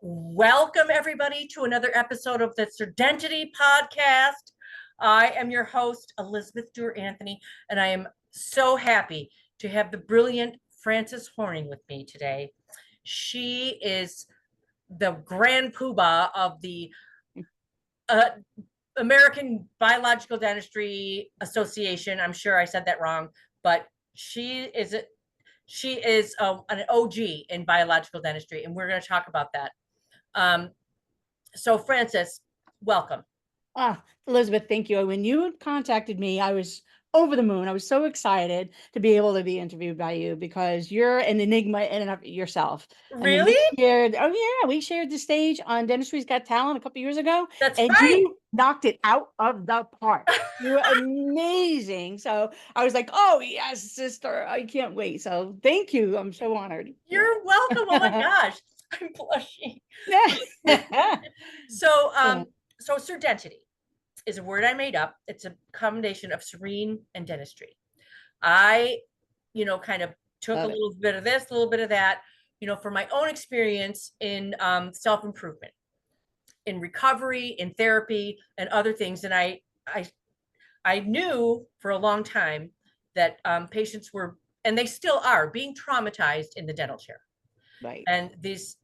Welcome, everybody, to another episode of the Serdentity podcast. I am your host, Elizabeth Dewar-Anthony, and I am so happy to have the brilliant Frances Horning with me today. She is the grand poobah of the American Biological Dentistry Association. I'm sure I said that wrong, but she is an OG in biological dentistry, and we're going to talk about that. So Frances, welcome. Elizabeth, thank you. When you contacted me, I was over the moon. I was so excited to be able to be interviewed by you because you're an enigma in and of yourself. Really? We shared the stage on Dentistry's Got Talent a couple years ago. That's and right. You knocked it out of the park. You were amazing. So I was like, oh yes, sister, I can't wait. So thank you. I'm so honored. You're welcome. Oh my gosh, I'm blushing. So, so Serdentity is a word I made up. It's a combination of serene and dentistry. I, kind of took a little bit of this, a little bit of that, for my own experience in self-improvement, in recovery, in therapy, and other things. And I knew for a long time that patients were, and they still are, being traumatized in the dental chair. Right. And these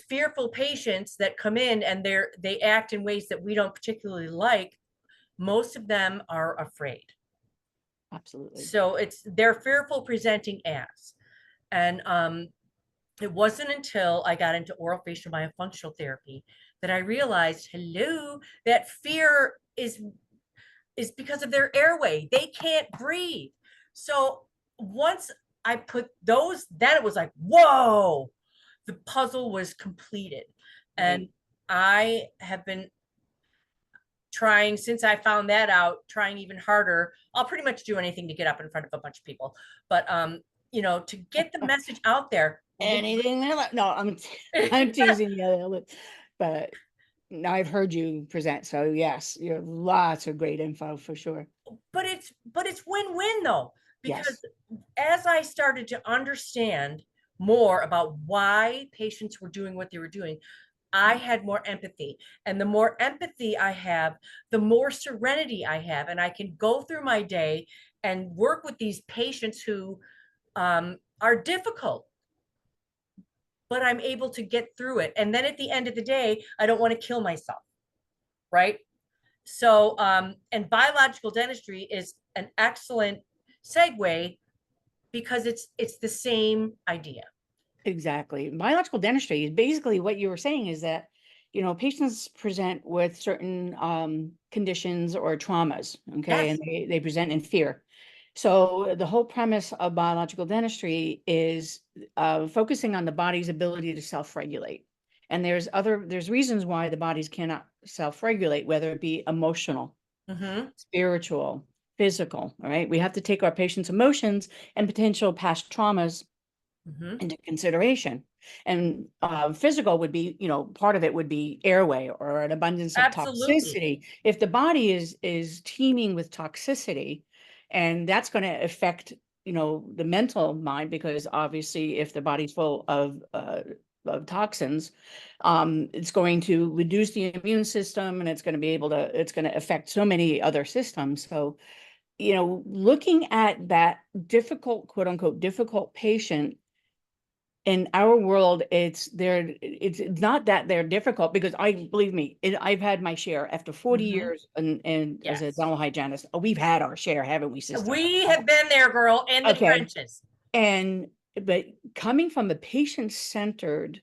fearful patients that come in and they act in ways that we don't particularly like, most of them are afraid. Absolutely. So they're fearful presenting as. And it wasn't until I got into orofacial myofunctional therapy that I realized, that fear is because of their airway. They can't breathe. So once I put those, then it was like, whoa, the puzzle was completed. Right. And I have been trying, since I found that out, trying even harder. I'll pretty much do anything to get up in front of a bunch of people, but to get the message out there. Anything? No, I'm teasing you, but now I've heard you present, so yes, you have lots of great info for sure. But it's win-win though, because as I started to understand more about why patients were doing what they were doing, I had more empathy. And the more empathy I have, the more serenity I have. And I can go through my day and work with these patients who are difficult, but I'm able to get through it. And then at the end of the day, I don't want to kill myself, right? So, and biological dentistry is an excellent segue because it's the same idea. Exactly. Biological dentistry is basically what you were saying is that, patients present with certain conditions or traumas, okay, Yes. and they present in fear. So the whole premise of biological dentistry is focusing on the body's ability to self-regulate. And there's reasons why the bodies cannot self-regulate, whether it be emotional, spiritual, physical. All right. We have to take our patients' emotions and potential past traumas into consideration. And physical would be, part of it would be airway or an abundance of toxicity. If the body is teeming with toxicity, and that's going to affect, the mental mind, because obviously if the body's full of toxins, it's going to reduce the immune system, and it's going to affect so many other systems. So, looking at that difficult, quote unquote, difficult patient in our world, it's not that they're difficult, because believe me, I've had my share after 40 years and as a dental hygienist. We've had our share, haven't we, sister? We have been there, girl, in the trenches. But coming from a patient-centered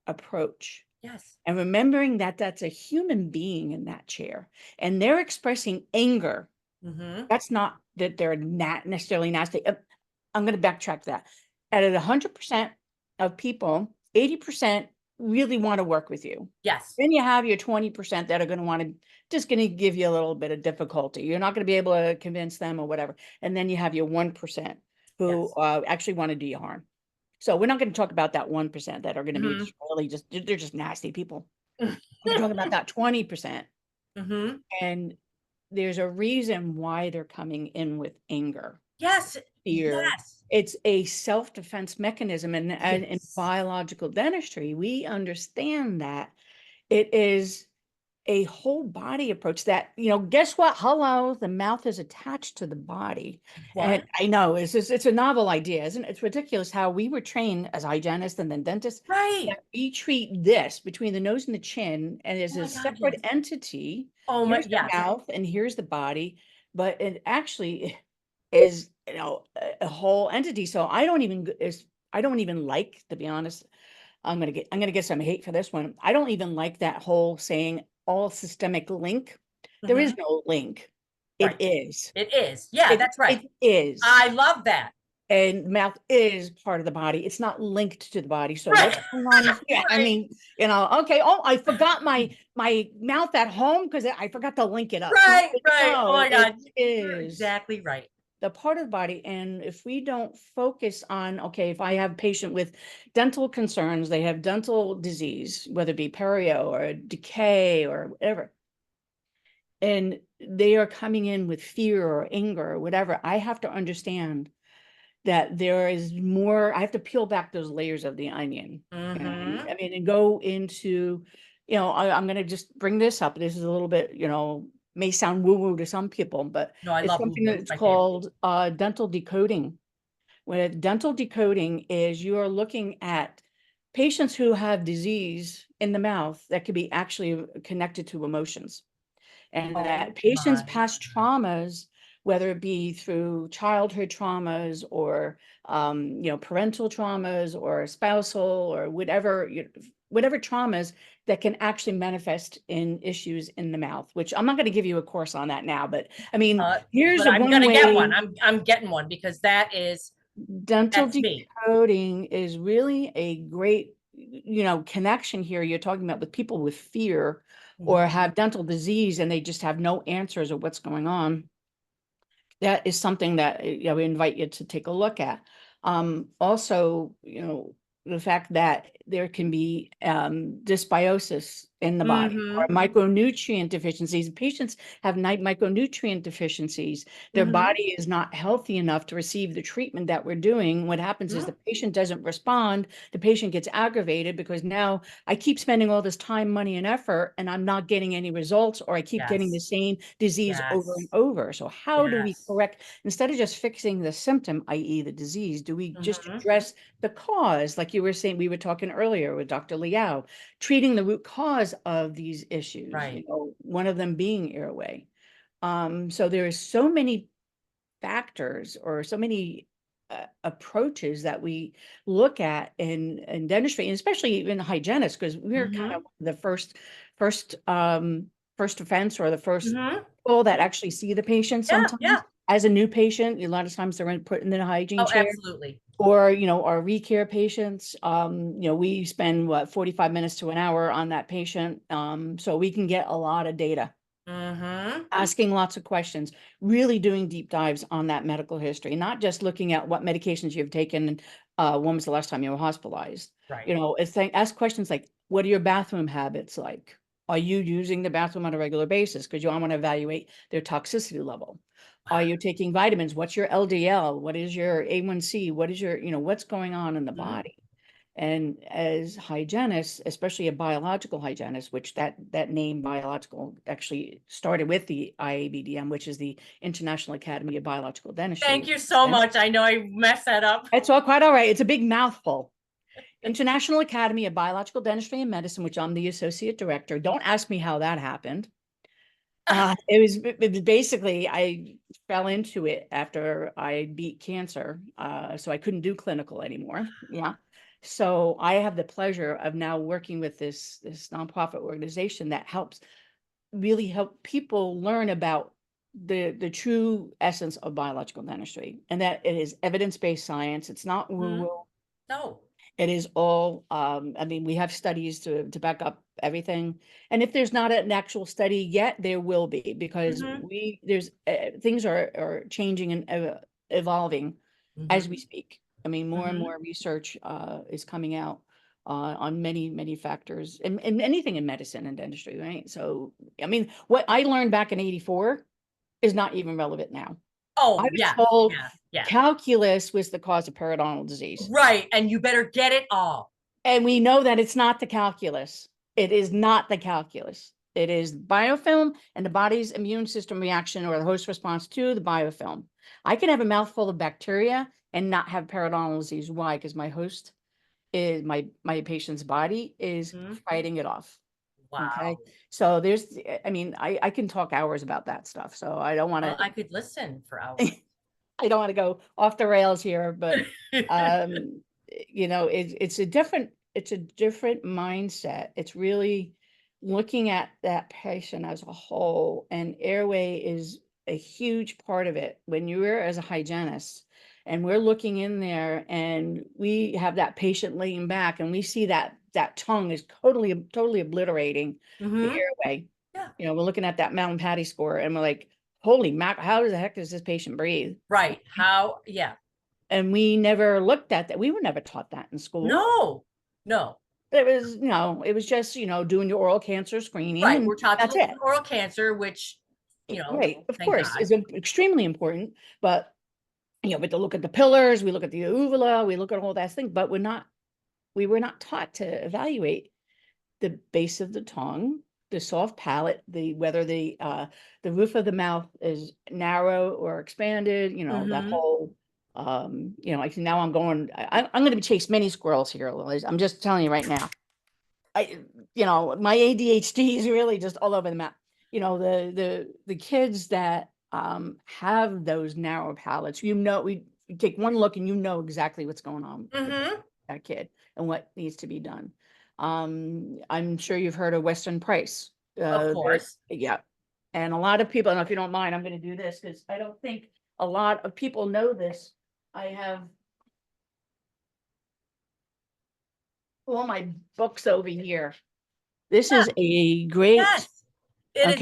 approach. Yes. And remembering that that's a human being in that chair, and they're expressing anger. That's not that they're not necessarily nasty. I'm going to backtrack that. Out of 100% of people, 80% really want to work with you. Yes. Then you have your 20% that are going to give you a little bit of difficulty. You're not going to be able to convince them or whatever. And then you have your 1% who actually want to do you harm. So we're not going to talk about that 1% that are going to be really they're just nasty people. We're talking about that 20%. And there's a reason why they're coming in with anger. Yes. fear. Yes. It's a self-defense mechanism. And in Yes. biological dentistry, we understand that it is a whole body approach that, guess what? Hello, the mouth is attached to the body. And What? I know it's a novel idea, isn't it? It's ridiculous how we were trained as hygienists and then dentists Right. that we treat this between the nose and the chin and Oh as a my God, separate yes. entity. Oh my, Here's the yes. mouth and here's the body, but it actually is, a whole entity. So I don't even like, to be honest, I'm gonna get some hate for this one. I don't even like that whole saying all systemic link. There is Hmm. no link. It Right. is. It is. Yeah, It that's right. it is. I love that. And mouth is part of the body. It's not linked to the body. So what's Right. going on here? I Right. mean, okay. Oh, I forgot my mouth at home because I forgot to link it up. Right. Right. Oh No, my it God. You're is exactly right. the part of the body. And if we don't focus on, okay, if I have a patient with dental concerns, they have dental disease, whether it be perio or decay or whatever, and they are coming in with fear or anger or whatever, I have to understand that there is more. I have to peel back those layers of the onion. And Hmm. I mean, and go into, I'm going to just bring this up. This is a little bit, may sound woo-woo to some people, but No, I it's love woo something woo. It's that's my favorite. called dental decoding. With dental decoding is you are looking at patients who have disease in the mouth that could be actually connected to emotions, and Oh that patients' my. past traumas, whether it be through childhood traumas or parental traumas or spousal or whatever, whatever traumas that can actually manifest in issues in the mouth. Which I'm not going to give you a course on that now, but I mean, here's But a I'm one gonna get one. way. I'm getting one because Dental that's me. decoding is really a great, connection here. You're talking about with people with fear or Hmm. have dental disease and they just have no answers of what's going on. That is something that we invite you to take a look at. Also, the fact that there can be dysbiosis in the body or Hmm. micronutrient deficiencies. Patients have micronutrient deficiencies. Their Hmm. body is not healthy enough to receive the treatment that we're doing. What happens is the patient doesn't respond. The patient gets aggravated because now I keep spending all this time, money, and effort, and I'm not getting any results, or I keep getting the Yes. same disease over and Yes. over. So how do we Yes. correct, instead of just fixing the symptom, i.e. the disease, do we just Hmm. address the cause? Like you were saying, we were talking earlier with Dr. Liao, treating the root cause of these issues, Right. one of them being airway. So there is so many factors or so many approaches that we look at in dentistry, and especially even hygienists, because we're kind of Hmm. the first first offense or the first Hmm. people that actually see the patient Yeah. sometimes. Yeah. As a new patient, a lot of times they're put in the hygiene Oh, chair, absolutely. or our recare patients. We spend what 45 minutes to an hour on that patient, so we can get a lot of data, Hmm. asking lots of questions, really doing deep dives on that medical history, not just looking at what medications you've taken, when was the last time you were hospitalized. Right. It's like, ask questions like, what are your bathroom habits like? Are you using the bathroom on a regular basis? Because you want to evaluate their toxicity level. Are you taking vitamins? What's your LDL? What is your A1C? What is your, what's going on in the Hmm. body? And as hygienists, especially a biological hygienist, which that name biological actually started with the IABDM, which is the International Academy of Biological Thank Dentistry. you so And much. I know I messed that up. it's all quite all right. It's a big mouthful. International Academy of Biological Dentistry and Medicine, which I'm the associate director. Don't ask me how that happened. It was basically, I fell into it after I beat cancer. So I couldn't do clinical anymore. Yeah. So I have the pleasure of now working with this nonprofit organization that helps really help people learn about the true essence of biological dentistry, and that it is evidence-based science. It's not Hmm. woo-woo. No. It is all, I mean, we have studies to back up everything. And if there's not an actual study yet, there will be, because Hmm. there's things are changing and evolving as we Hmm. speak. I mean, more and Hmm. more research is coming out on many, many factors, and anything in medicine and dentistry, right? So, I mean, what I learned back in '84 is not even relevant now. I Oh, was yes, told yes, yes. calculus was the cause of periodontal disease. Right. And you better get it all. And we know that it's not the calculus. It is not the calculus. It is biofilm and the body's immune system reaction or the host response to the biofilm. I can have a mouthful of bacteria and not have periodontal disease. Why? Because my host is my patient's body is Mhm. fighting it off. Okay. Wow. So there's, I mean, I can talk hours about that stuff. So I don't want Well, to I could listen for hours. I don't want to go off the rails here, but it's a different mindset. It's really looking at that patient as a whole, and airway is a huge part of it. When you're as a hygienist and we're looking in there and we have that patient laying back and we see that tongue is totally obliterating the Hmm. airway. Yeah. We're looking at that Mountain Patty score and we're like, holy mac, how the heck does this patient breathe? Right. How? Yeah. And we never looked at that. We were never taught that in school. No, no. It was, it was just, doing your oral cancer screening Right. and We're taught to that's look it. for oral cancer, which, Right. Of thank course, God. is extremely important, but but to look at the pillars, we look at the uvula, we look at all that thing, but we were not taught to evaluate the base of the tongue, the soft palate, whether the roof of the mouth is narrow or expanded, that Hmm. whole like now I'm going to chase many squirrels here, Liz. I'm just telling you right now. I my ADHD is really just all over the map. The kids that have those narrow palates, we take one look and exactly what's going on with Hmm. that kid and what needs to be done. I'm sure you've heard of Western Price. Of course. Yeah. And a lot of people, and if you don't mind, I'm going to do this because I don't think a lot of people know this. I have all my books over here. This Yeah. is a great, Yes. It is.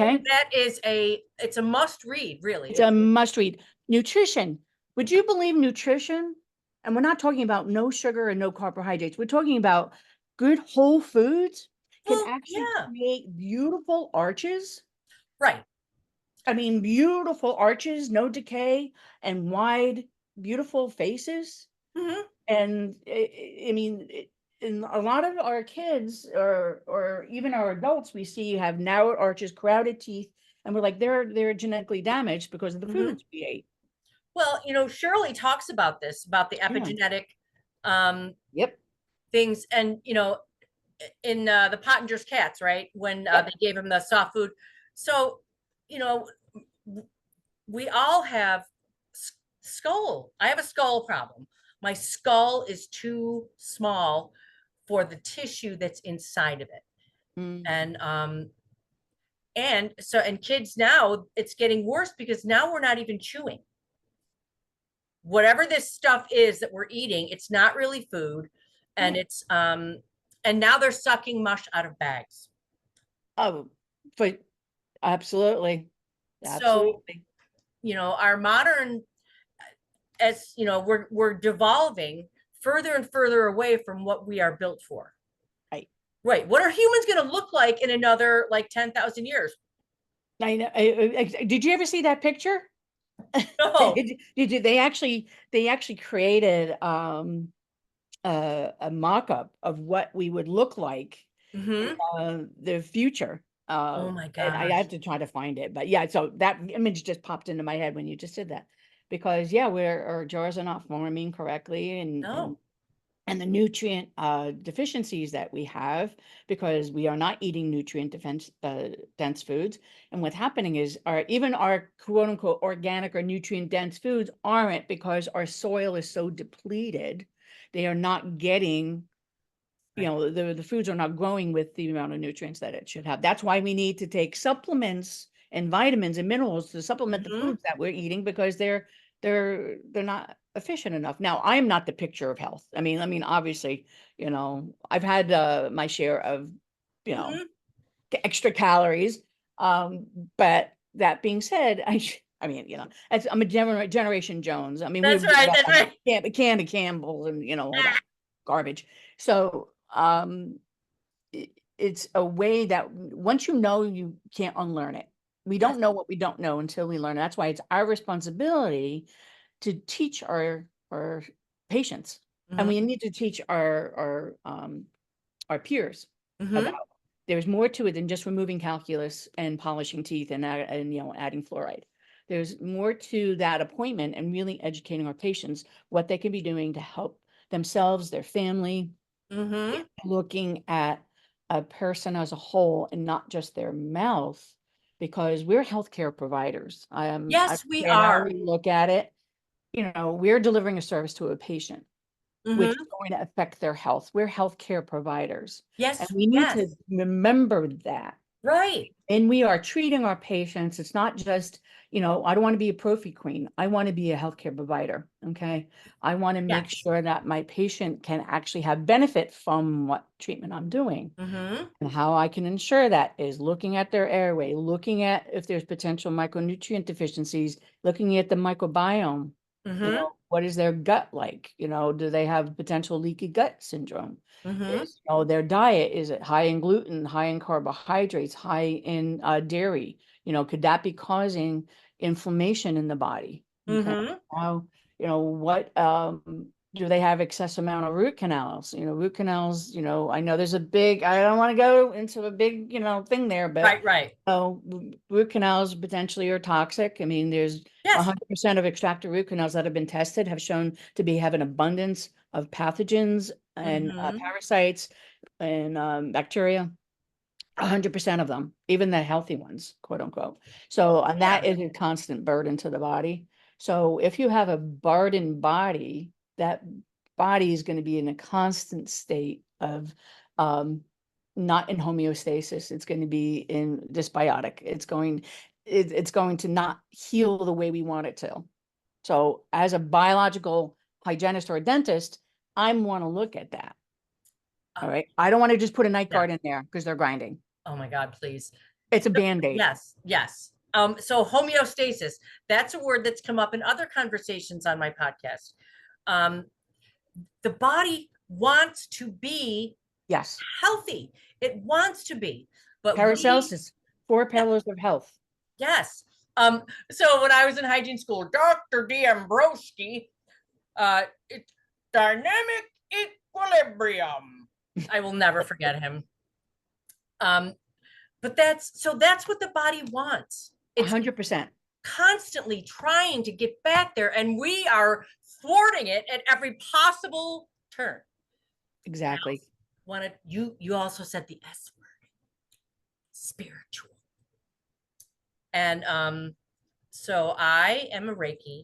okay? It's a must read, really. It's a must read. Nutrition. Would you believe nutrition? And we're not talking about no sugar and no carbohydrates. We're talking about good whole foods can Well, actually yeah. create beautiful arches. Right. I mean, beautiful arches, no decay, and wide, beautiful faces. Hmm. And I mean, in a lot of our kids or even our adults, we see have narrow arches, crowded teeth, and we're like, they're genetically damaged because of the Hmm. foods we ate. Well, Shirley talks about this, about the Yeah. epigenetic um, Yep. things, and in the Pottinger's cats, right? When they Yep. gave him the soft food. So, you know, we all have skull. I have a skull problem. My skull is too small for the tissue that's inside of it. Mm. And kids now, it's getting worse because now we're not even chewing. Whatever this stuff is that we're eating, it's not really food, and Yeah. and now they're sucking mush out of bags. Oh, but absolutely. So, Absolutely. our modern, as we're devolving further and further away from what we are built for. Right. Right. What are humans going to look like in another like 10,000 years? I know. Did you ever see that picture? No. They actually created a mock-up of what we would look like in Hmm. the future. Oh my And I have gosh. to try to find it. But yeah, so that image just popped into my head when you just said that. Because yeah, our jaws are not forming correctly No. and the nutrient deficiencies that we have because we are not eating nutrient dense foods. And what's happening is even our quote unquote organic or nutrient dense foods aren't because our soil is so depleted. They are not getting, Right. the foods are not growing with the amount of nutrients that it should have. That's why we need to take supplements and vitamins and minerals to supplement the Hmm. foods that we're eating because they're not efficient enough. Now, I'm not the picture of health. I mean, obviously, I've had my share of, you know, Hmm. extra calories. But that being said, I'm a generation Jones. I mean, we That's were brought right. up That's on right. can of Campbell's and all that garbage. So it's a way that once you can't unlearn it. We Yes. don't know what we don't know until we learn. That's why it's our responsibility to teach our patients, and Mm-hmm. we need to teach our peers about. Mm-hmm. There's more to it than just removing calculus and polishing teeth and adding fluoride. There's more to that appointment and really educating our patients what they can be doing to help themselves, their family, Mm-hmm. looking at a person as a whole and not just their mouth, because we're healthcare providers. I Yes, don't we care how are. we look at it. We're delivering a service to a patient, which Mm-hmm. is going to affect their health. We're healthcare providers, and Yes, we need to yes. remember that. Right. And we are treating our patients. It's not just, I don't want to be a prophy queen. I want to be a healthcare provider. Okay. I want to make Yes. sure that my patient can actually have benefit from what treatment I'm doing. Mm-hmm. And how I can ensure that is looking at their airway, looking at if there's potential micronutrient deficiencies, looking at the microbiome. Mm-hmm. What is their gut like? Do they have potential leaky gut syndrome? Mm-hmm. Their diet, is it high in gluten, high in carbohydrates, high in dairy? Could that be causing inflammation in the body? Okay. Mm-hmm. How, what do they have excess amount of root canals? Root canals, I know there's I don't want to go into a big, thing there, but Right, right. root canals potentially are toxic. I mean, there's Yes. 100% of extracted root canals that have been tested have shown to have an abundance of pathogens and Mm-hmm. parasites and bacteria. 100% of them, even the healthy ones, quote unquote. So, and Yeah. that is a constant burden to the body. So, if you have a burdened body, that body is going to be in a constant state of um, not in homeostasis. It's going to be in dysbiotic. It's going to not heal the way we want it to. So, as a biological hygienist or a dentist, I want to look at that. Uh, All right. I don't want to just put a night yeah. guard in there because they're grinding. Oh my God, please. It's a Band-Aid. Yes, yes. So homeostasis, that's a word that's come up in other conversations on my podcast. Um, the body wants to be Yes. healthy. It wants to be, but Paracelsus, four yeah, pillars of health. yes. So when I was in hygiene school, Dr. D'Ambroski, it's dynamic equilibrium. I will never forget him. Um, but that's what the body wants. It's 100%. constantly trying to get back there, and we are thwarting it at every possible turn. Exactly. You also said the S word, spiritual. And so I am a Reiki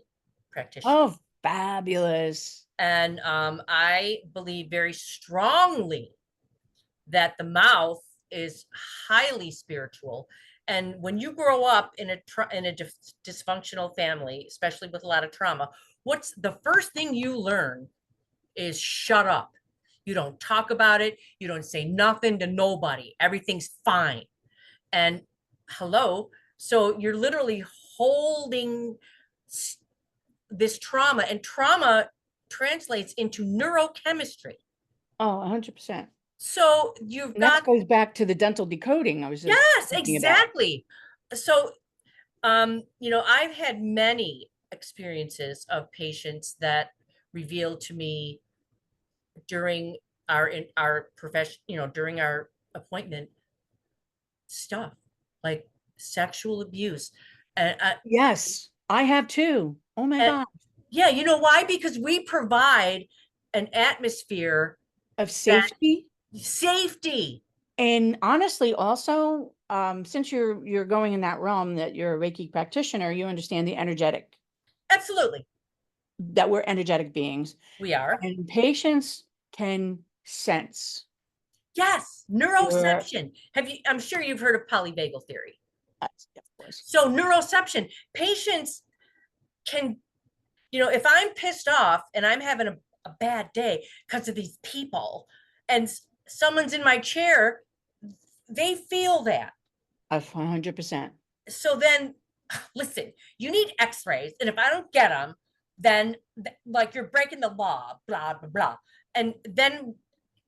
practitioner, Oh, fabulous. and I believe very strongly that the mouth is highly spiritual. And when you grow up in a dysfunctional family, especially with a lot of trauma, what's the first thing you learn is shut up. You don't talk about it. You don't say nothing to nobody. Everything's fine. And hello. So you're literally holding this trauma, and trauma translates into neurochemistry. Oh, 100%. So you've And that got, goes back to the dental decoding I was just yes, thinking about. exactly. So, I've had many experiences of patients that revealed to me during our profession, during our appointment stuff like sexual abuse. And, Yes, I have too. Oh my and God. yeah, you know why? Because we provide an atmosphere Of that safety. safety. And honestly, also, since you're going in that realm that you're a Reiki practitioner, you understand the energetic, Absolutely. that we're energetic beings. We are. And patients can sense Yes, your, neuroception. I'm sure you've heard of polyvagal theory. of course. So neuroception, patients can, if I'm pissed off and I'm having a bad day because of these people and someone's in my chair, they feel that. 100%. So then, listen, you need x-rays. And if I don't get them, then like you're breaking the law, blah, blah, blah. And then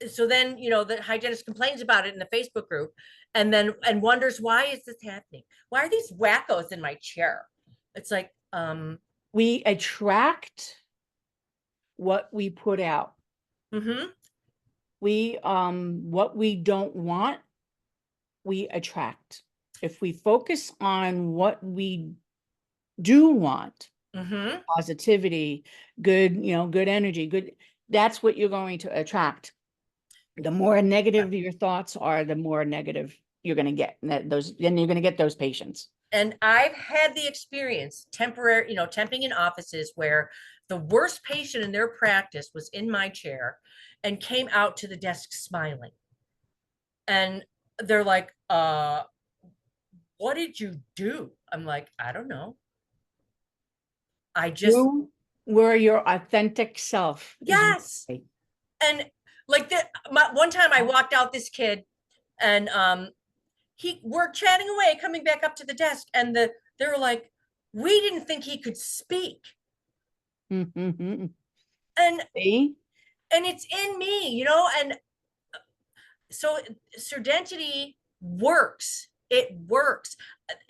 so then, the hygienist complains about it in the Facebook group, and wonders, why is this happening? Why are these wackos in my chair? It's like, We attract what we put out. mm-hmm, What we don't want, we attract. If we focus on what we do want, mm-hmm. positivity, good energy, that's what you're going to attract. The more negative your thoughts are, the more negative you're going to get. And then you're going to get those patients. And I've had the experience temping in offices where the worst patient in their practice was in my chair and came out to the desk smiling. And they're like, what did you do? I'm like, I don't know. I just, You were your authentic self. yes. And like one time I walked out this kid, and we're chatting away, coming back up to the desk, and they were like, we didn't think he could speak. And And see? and it's in me, and so Serdentity works. It works.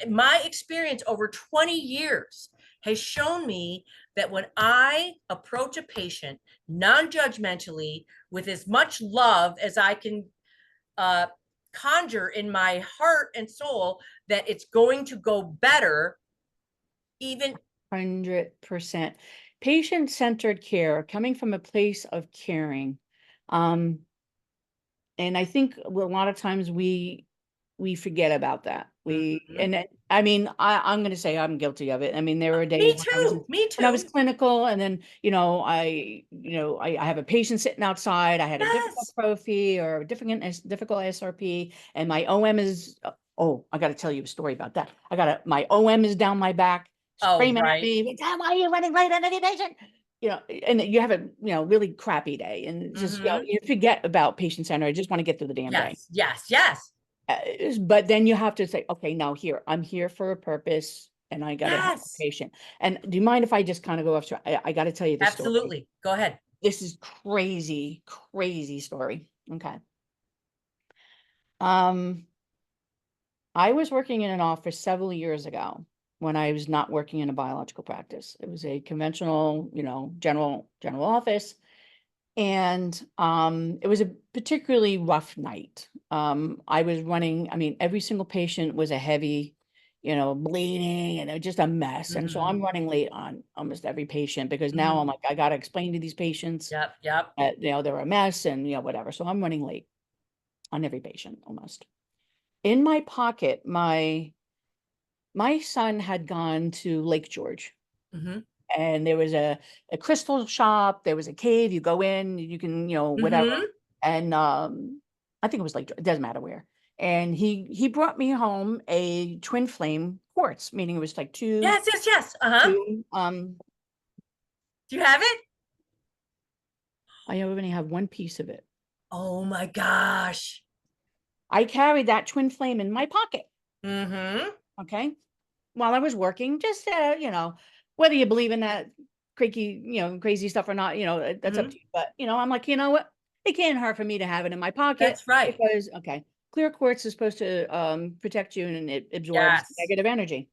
My experience over 20 years has shown me that when I approach a patient non-judgmentally, with as much love as I can conjure in my heart and soul, that it's going to go better. Even 100%. Patient-centered care, coming from a place of caring. And I think a lot of times we forget about that. I mean, I'm going to say I'm guilty of it. I mean, there were days me when too, me I was too. clinical, and then, I have a patient sitting outside. I had a difficult Yes. prophy or a difficult SRP, and my OM is, oh, I got to tell you a story about that. My OM is down my back, Oh, screaming at right. me, why are you running late on any patient? And you have a, really crappy day, and just, Mm-hmm. you forget about patient center. I just want to get through the damn day. Yes, yes, yes, But then you have to say, okay, now I'm here for a purpose, and I got to help the yes. patient. And do you mind if I just kind of go off? I got to tell you this story. Absolutely. Go ahead. This is crazy, crazy story. Okay. Um, I was working in an office several years ago when I was not working in a biological practice. It was a conventional, general office. And it was a particularly rough night. I was running, I mean, every single patient was a heavy, bleeding, and it was just a mess. And so Mm-hmm. I'm running late on almost every patient, because now Mm-hmm. I'm like, I got to explain to these patients Yep, yep. that, they're a mess, and, whatever. So I'm running late on every patient almost. In my pocket, my son had gone to Lake George, Mm-hmm. and there was a crystal shop, there was a cave, you go in, you can, whatever. Mm-hmm. And I think it was like, it doesn't matter where. And he brought me home a twin flame quartz, meaning it was like Yes, yes, yes. Uh-huh. two Do you have it? I only have one piece of it. Oh my gosh. I carried that twin flame in my pocket, Mm-hmm. okay, while I was working, just whether you believe in that crazy stuff or not, that's up Mm-hmm. to you. But I'm like, you know what? It can't hurt for me to have it in my pocket, That's right. because okay, clear quartz is supposed to protect you, and it absorbs Yes. negative energy.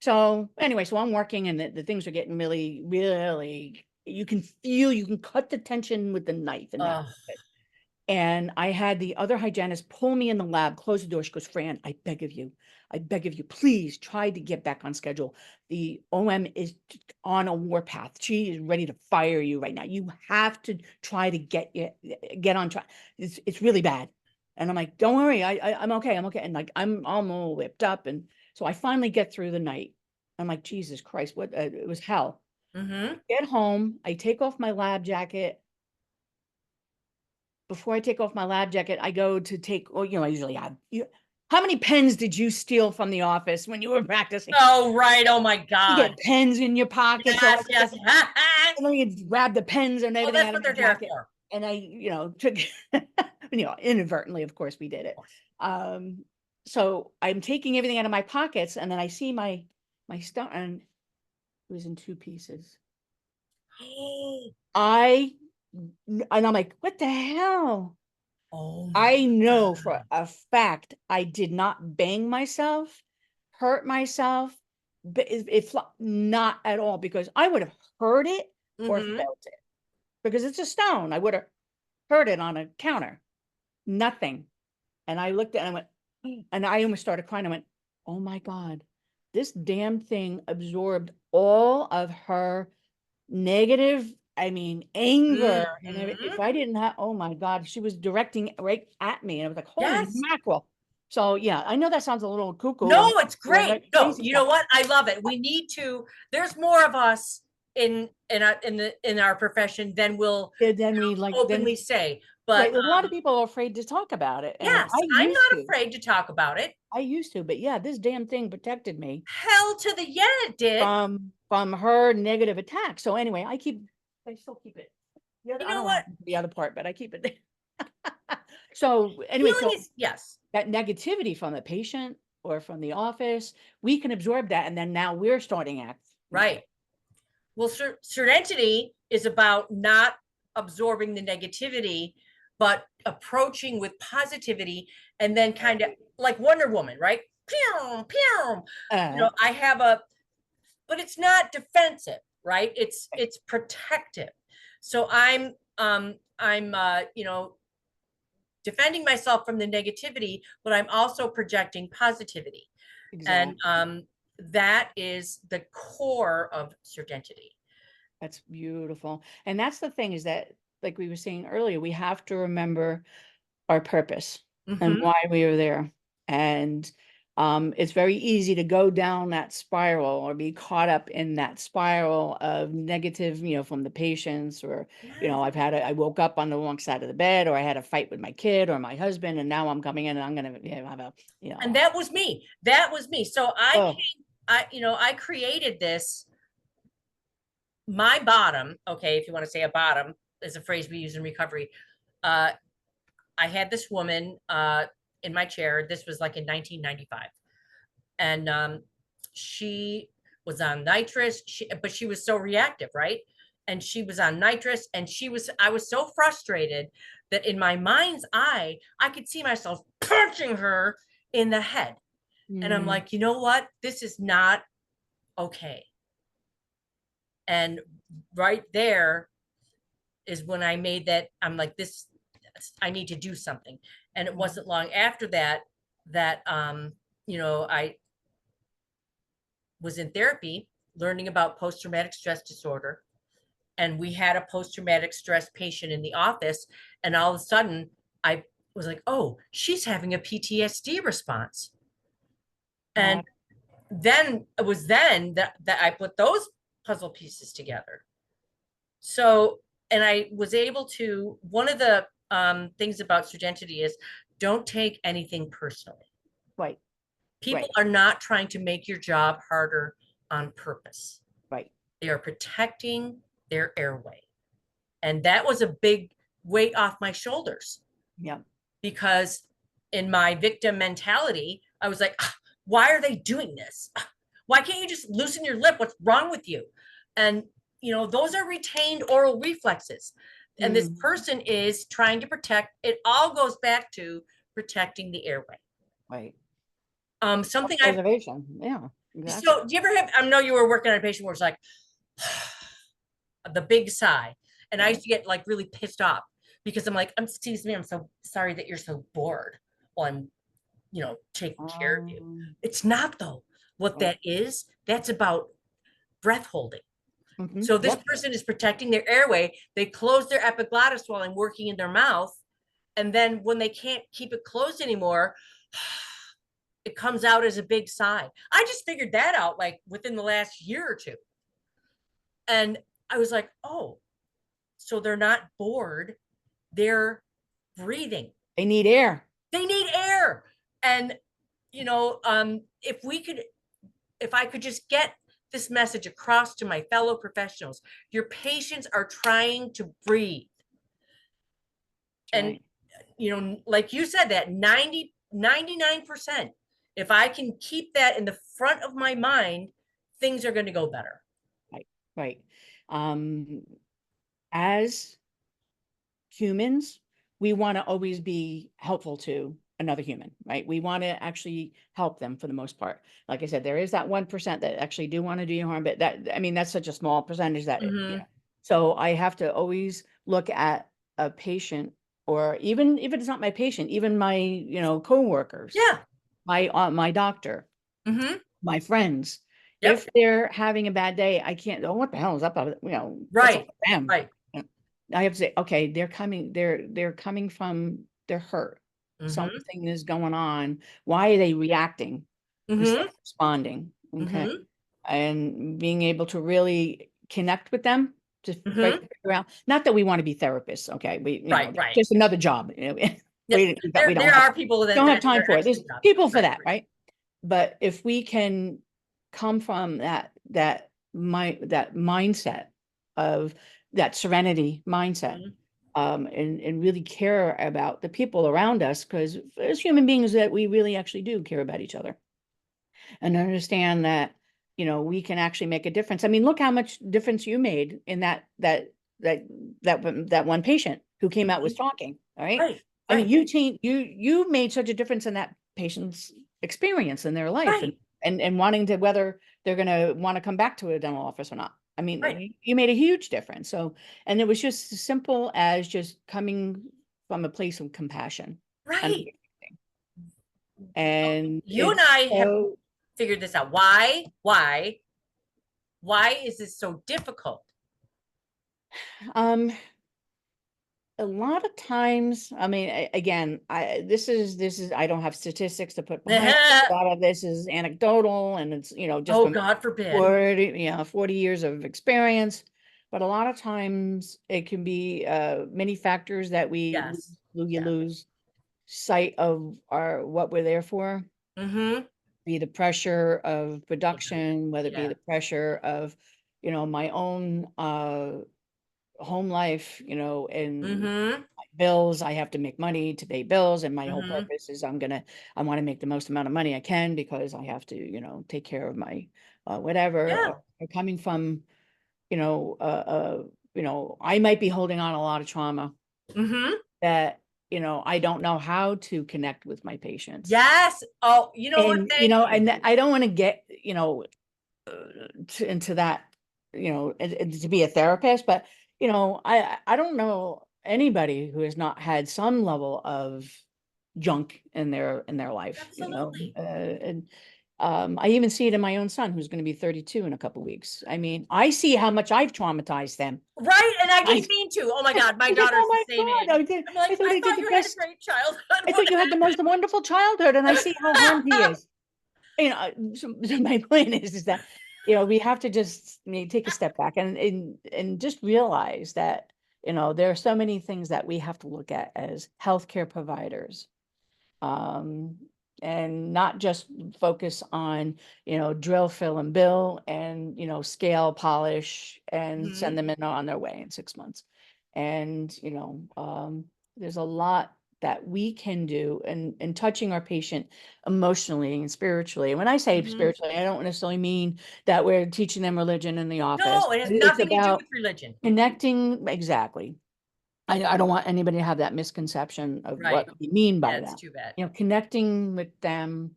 So anyway, so I'm working, and the things are getting really, really, you can cut the tension with the knife in that. Oh. And I had the other hygienist pull me in the lab, close the door. She goes, Fran, I beg of you, please try to get back on schedule. The OM is on a warpath. She is ready to fire you right now. You have to try to get on track. It's really bad. And I'm like, don't worry, I'm okay. I'm okay. And like, I'm all whipped up. And so I finally get through the night. I'm like, Jesus Christ, what, it was hell. Mm-hmm. Get home. I take off my lab jacket. Before I take off my lab jacket, I go to take, I usually have, how many pens did you steal from the office when you were practicing? Oh, right. Oh my You God. get pens in your pocket. So Yes, yes. and then you grab the pens and Oh, everything that's out of what my they're there jacket. for. And I, took, inadvertently, of course we did Of it. course. So I'm taking everything out of my pockets, and then I see my stuff, and it was in two pieces. I and I'm like, what the hell? Oh my I know for God. a fact I did not bang myself, hurt myself, but not at all, because I would have heard it or Mm-hmm. felt it, because it's a stone. I would have heard it on a counter. Nothing. And I looked at it and I went, and I almost started crying. I went, oh my God, this damn thing absorbed all of her negative, I mean, anger. And Mm-hmm. if I didn't have, oh my God, she was directing right at me. And I was like, holy Yes. mackerel. So yeah, I know that sounds a little cuckoo No, and it's great. No, crazy, you know but what? I love it. We need to, there's more of us in our profession than will then we like, then openly say. But right, a lot of people are afraid to talk about it. And yes, I'm not afraid to talk about it. I used to, but yeah, this damn thing protected me Hell to the yeah, it did. from her negative attack. So anyway, I still keep it. The other, You I know don't know what what? happened to the other part, but I keep it there. So anyway, Healing so is, yes, that negativity from the patient or from the office, we can absorb that, and then now we're starting acting out of right. it. Well, Serdentity is about not absorbing the negativity, but approaching with positivity, and then kind of like Wonder Woman, right? Pew, pew. You Uh, know, I have a, but it's not defensive, right? It's protective. So you know, defending myself from the negativity, but I'm also projecting positivity. And exactly. that is the core of Serdentity. That's beautiful. And that's the thing, is that, like we were saying earlier, we have to remember our purpose and Mm-hmm. why we are there. And it's very easy to go down that spiral or be caught up in that spiral of negative, from the patients, or, Yes. I woke up on the wrong side of the bed, or I had a fight with my kid or my husband, and now I'm coming in and I'm going to have a, And that was me. That was me. So oh, I created this, my bottom, okay, if you want to say a bottom is a phrase we use in recovery. Uh, I had this woman in my chair. This was like in 1995. And she was on nitrous, but she was so reactive, right? And she was on nitrous, and I was so frustrated that in my mind's eye, I could see myself punching her in the head. And I'm mm, like, you know what? This is not okay. And right there is when I made that, I'm like, this, I need to do something. And it wasn't long after that that I was in therapy learning about post-traumatic stress disorder. And we had a post-traumatic stress patient in the office. And all of a sudden, I was like, oh, she's having a PTSD response. wow, And then it was then that I put those puzzle pieces together. So, and I was able to, one of the things about Serdentity is don't take anything personally. right, People right, are not trying to make your job harder on purpose. right. They are protecting their airway. And that was a big weight off my shoulders Yeah. because in my victim mentality, I was like, why are they doing this? Why can't you just loosen your lip? What's wrong with you? And, those are retained oral reflexes. And this Mm, person is trying to protect, it all goes back to protecting the airway. right. Something I've, Self-preservation. Yeah, exactly. so do you ever have, I know you were working on a patient where it's like, the big sigh. And I Right. used to get like really pissed off because I'm like, excuse me, I'm so sorry that you're so bored while I'm, taking care of you. Um, It's not though. What right. that is, that's about breath holding. So this Yep. person is protecting their airway. They close their epiglottis while I'm working in their mouth. And then when they can't keep it closed anymore, it comes out as a big sigh. I just figured that out like within the last year or two. And I was like, oh, so they're not bored, they're breathing. They need air. They need air. And, if I could just get this message across to my fellow professionals, your patients are trying to breathe. That's And, right. like you said, that 99%, if I can keep that in the front of my mind, things are going to go better. Right. Right. Um, as humans, we want to always be helpful to another human, right? We want to actually help them for the most part. Like I said, there is that 1% that actually do want to do you harm, but that, I mean, that's such a small percentage that, Mm-hmm. So I have to always look at a patient, or even if it's not my patient, even my, coworkers, Yeah. my doctor, Mm-hmm. my friends. Yep. If they're having a bad day, I can't, oh, what the hell is up? What's up Right. with them? Right. I have to say, okay, they're coming from, they're hurt. Mm-hmm. Something is going on. Why are they reacting instead Mm-hmm. of responding? Okay. Mm-hmm. And being able to really connect with them to try to Mm-hmm. figure out, not that we want to be therapists, okay? Right. Right. Just another job. Yep. We There are people that don't have that's time their for it. There's excellent job. people for Right. that, right? But if we can come from that mindset of that serenity mindset, Mhm. and really care about the people around us, because as human beings that we really actually do care about each other, and understand that, we can actually make a difference. I mean, look how much difference you made in that one patient who came out was Mhm. talking. All right. Right. I mean, Right. you made such a difference in that patient's experience in their life, and Right. and wanting to, whether they're going to want to come back to a dental office or not. I mean, Right. you made a huge difference. So, and it was just as simple as just coming from a place of compassion. And Right. and You and it's I have so, figured this out. Why is this so difficult? um a lot of times, I mean, again, this is I don't have statistics to put behind it. A lot of this is anecdotal, and it's, just Oh, from God forbid. 40 years of experience. But a lot of times it can be many factors that Yes. you Yeah. lose sight of our what we're there for. Mm-hmm. Be the pressure of Yeah. production, whether it be Yeah. the pressure of, my own home life, and Mm-hmm. bills. I have to make money to pay bills, and my whole Mm-hmm. purpose is I want to make the most amount of money I can, because I have to, take care of my whatever. Yeah. Or coming from, I might be holding on a lot of trauma Mm-hmm. that, I don't know how to connect with my patients. Yes. Oh, you know what? And, Thank you. and I don't want to get, into that, and to be a therapist, but, I don't know anybody who has not had some level of junk in their life, Absolutely. and I even see it in my own son, who's going to be 32 in a couple weeks. I mean, I see how much I've traumatized them. Right. And I I, didn't mean to. Oh my God. My I said, daughter's oh the my same God, age. I'm like, I thought I I did thought the you had a best. great childhood. I thought you had the most wonderful childhood, and I see how harmed he is. So my point is that, we have to just, take a step back, and just realize that, there are so many things that we have to look at as healthcare providers, um, and not just focus on, drill, fill, and bill, and, scale, polish, and Mm-hmm. send them in on their way in 6 months. And, there's a lot that we can do in touching our patient emotionally and spiritually. And when I say Mm-hmm. spiritually, I don't necessarily mean that we're teaching them religion in the office. No, it has It's nothing to do about with religion. connecting. Exactly. I don't want anybody to have that misconception of what Right. we mean Yeah, by it's that. too bad. Connecting with them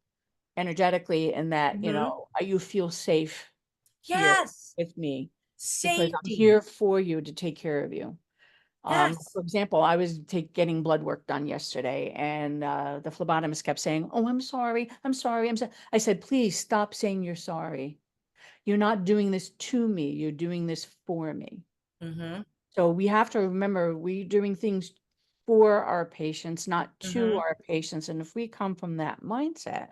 energetically, and that, Mm-hmm. you feel safe here Yes. with me, because I'm Safety. here for you to take care of you. For Yes. example, I was getting blood work done yesterday, and the phlebotomist kept saying, "Oh, I'm sorry, I'm sorry, I'm sorry." I said, "Please stop saying you're sorry. You're not doing this to me. You're doing this for me." Mm-hmm. So we have to remember, we're doing things for our patients, not to Mm-hmm. our patients. And if we come from that mindset,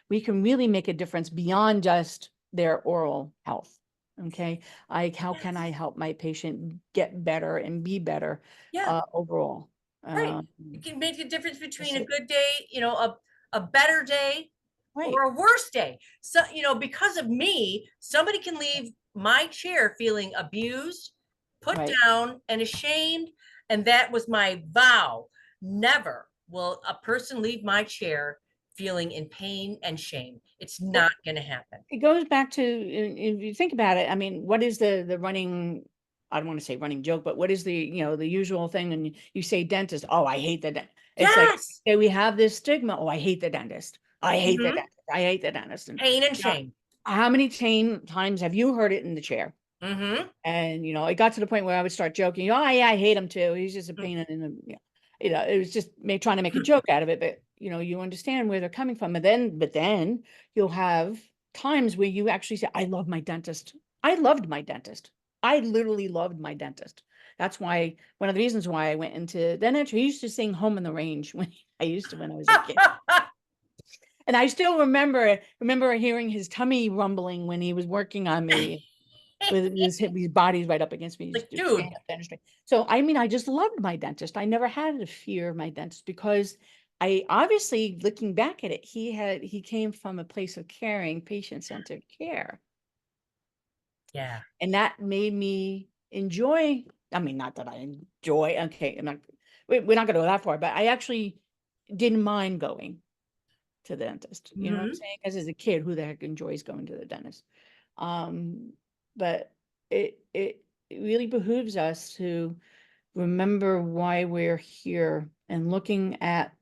we can really make a difference beyond just their oral health. Okay. How can I Yes. help my patient get better and be better Yeah. overall? Right. Um, It can make the difference between that's a it. good day, a better day or Right. a worse day. So, because of me, somebody can leave my chair feeling abused, put Right. down, and ashamed. And that was my vow. Never will a person leave my chair feeling in pain and shame. It's Well, not going to happen. it goes back to, if you think about it, I mean, what is the running I don't want to say running joke, but what is the, the usual thing? And you say dentist, oh, I hate the dentist. It's like, Yes. okay, we have this stigma. Oh, I hate the dentist. I hate the Hmm. dentist. I hate the dentist. And Pain and you know, shame. how many times have you heard it in the chair? Hmm. And, it got to the point where I would start joking, oh, yeah, I hate him too. He's just a pain in the, it was just trying to make a joke out of it. But, you understand where they're coming from. But then you'll have times where you actually say, I love my dentist. I loved my dentist. I literally loved my dentist. That's why, one of the reasons why I went into dentistry, he used to sing Home on the Range when I was a kid. And I still remember hearing his tummy rumbling when he was working on me with his body's right up against me. Like, He's dude. stand-up dentistry. So, I mean, I just loved my dentist. I never had a fear of my dentist because I obviously, looking back at it, he came from a place of caring, patient-centered care. Yeah. And that made me enjoy, I mean, not that I enjoy, okay, we're not going to go that far, but I actually didn't mind going to the dentist. You know what I'm Hmm. saying? Because as a kid, who the heck enjoys going to the dentist? Um, but it really behooves us to remember why we're here and looking at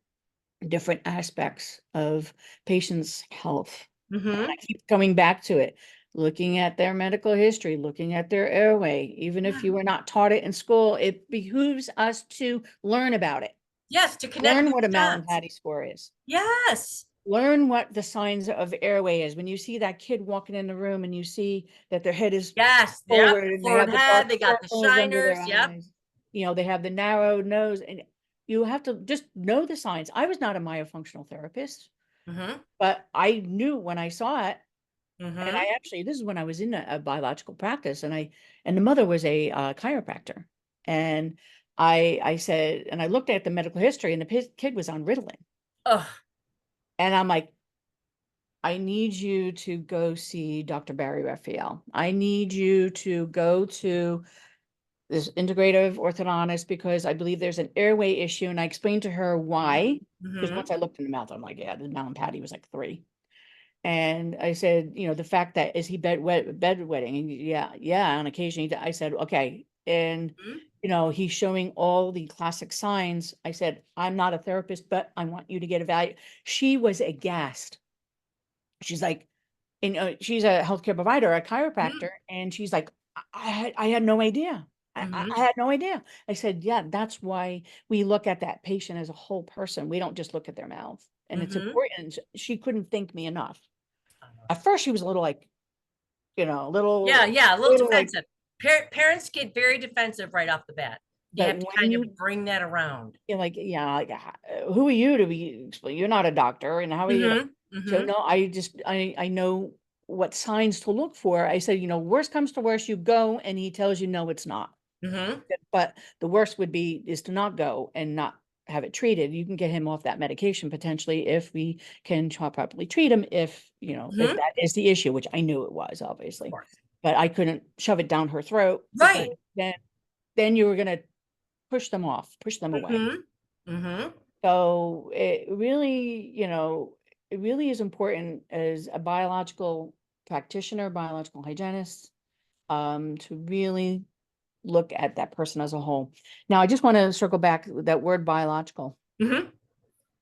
different aspects of patients' health. And I Hmm. keep coming back to it, looking at their medical history, looking at their airway. Even if Yeah. you were not taught it in school, it behooves us to learn about it. Yes, to connect Learn the what a dots. Mallampati score is. Yes. Learn what the signs of airway is. When you see that kid walking in the room and you see that their head is Yes. Yep. forward and they Forward have the head. dark They got the circles under their shiners. Yep. eyes, they have the narrow nose, and you have to just know the signs. I was not a myofunctional therapist, Hmm. but I knew when I saw it. And Hmm. I actually, this is when I was in a biological practice, and the mother was a chiropractor. And I said, and I looked at the medical history, and the kid was on Ritalin. Ugh. And I'm like, I need you to go see Dr. Barry Raphael. I need you to go to this integrative orthodontist because I believe there's an airway issue. And I explained to her why, because Hmm. once I looked in the mouth, I'm like, yeah, the Mallampati was like 3. And I said, the fact that is he bedwetting? And yeah, on occasion. I said, okay. And, he's showing all the classic signs. I said, I'm not a therapist, but I want you to get evaluated. She was aghast. She's like, and she's a healthcare provider, a chiropractor, and she's like, I had no idea. Hmm. I had no idea. I said, yeah, that's why we look at that patient as a whole person. We don't just look at their mouth. And it's Hmm. important. She couldn't thank me enough. At first, she was a little like, Yeah, little, yeah, a little little like, defensive. Parents get very defensive right off the bat. You but have to when kind of bring that around. you're like, yeah, like, who are you to be explain? You're not a doctor, and how are you? Hmm. So Hmm. no, I know what signs to look for. I said, worst comes to worst, you go, and he tells you no, it's not. Hmm. But the worst is to not go and not have it treated. You can get him off that medication potentially if we can properly treat him. If Hmm. that is the issue, which I knew it was Of obviously, course. but I couldn't shove it down her throat because Right. then you were gonna push them away. Hmm. Hmm. So it really is important as a biological practitioner, biological hygienist, to really look at that person as a whole. Now, I just want to circle back with that word biological. Hmm.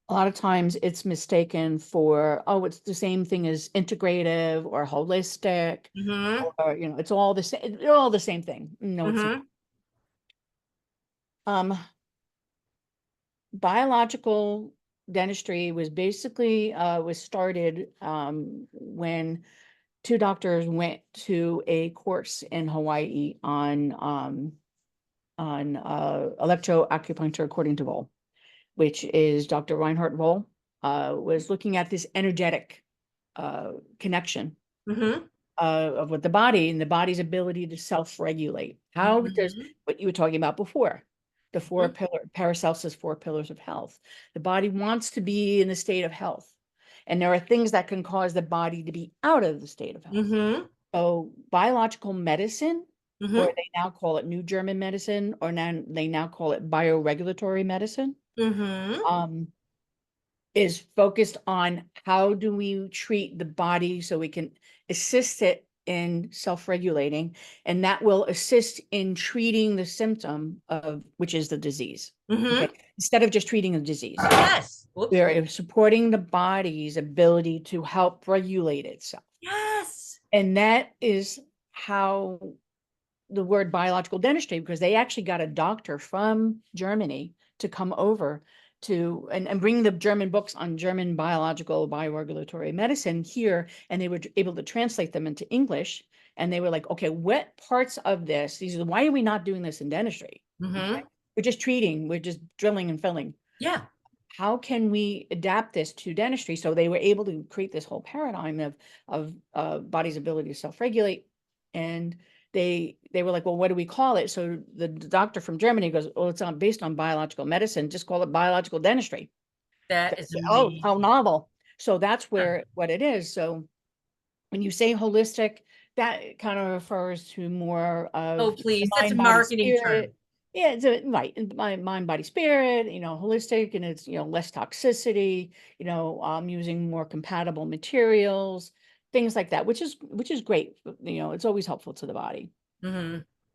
A lot of times it's mistaken for, oh, it's the same thing as integrative or holistic, Hmm. or, it's all the same, they're all the same thing. No, it's not. Hmm. Um, Biological dentistry was basically was started when 2 doctors went to a course in Hawaii on electroacupuncture according to Vol, which is Dr. Reinhard Vol, was looking at this energetic connection Hmm. of what the body and the body's ability to self-regulate. How does Hmm. what you were talking about before, the Hmm. Paracelsus 4 pillars of health. The body wants to be in the state of health, and there are things that can cause the body to be out of the state of health. Hmm. So biological medicine, or Hmm. they now call it New German medicine, or now they now call it bioregulatory medicine, Hmm. um, is focused on how do we treat the body so we can assist it in self-regulating, and that will assist in treating the symptom of which is the disease. Okay, instead of just treating the disease, Yes. Whoops. we're supporting the body's ability to help regulate itself. Yes. And that is how the word biological dentistry, because they actually got a doctor from Germany to come over to and bring the German books on German biological bioregulatory medicine here, and they were able to translate them into English. And they were like, okay, what parts of this, these are, why are we not doing this in dentistry? Okay. We're just treating, we're just drilling and filling. Yeah. How can we adapt this to dentistry? So they were able to create this whole paradigm of body's ability to self-regulate. And they were like, well, what do we call it? So the doctor from Germany goes, oh, it's based on biological medicine. Just call it biological dentistry. That is Oh, how amazing. novel. So that's Huh. where what it is. So when you say holistic, that kind of refers to more Oh, of please. That's a mind, body, marketing term. spirit. Yeah, it's right. Mind, body, spirit, holistic, and it's, less toxicity, using more compatible materials, things like that, which is great. It's always helpful to the body.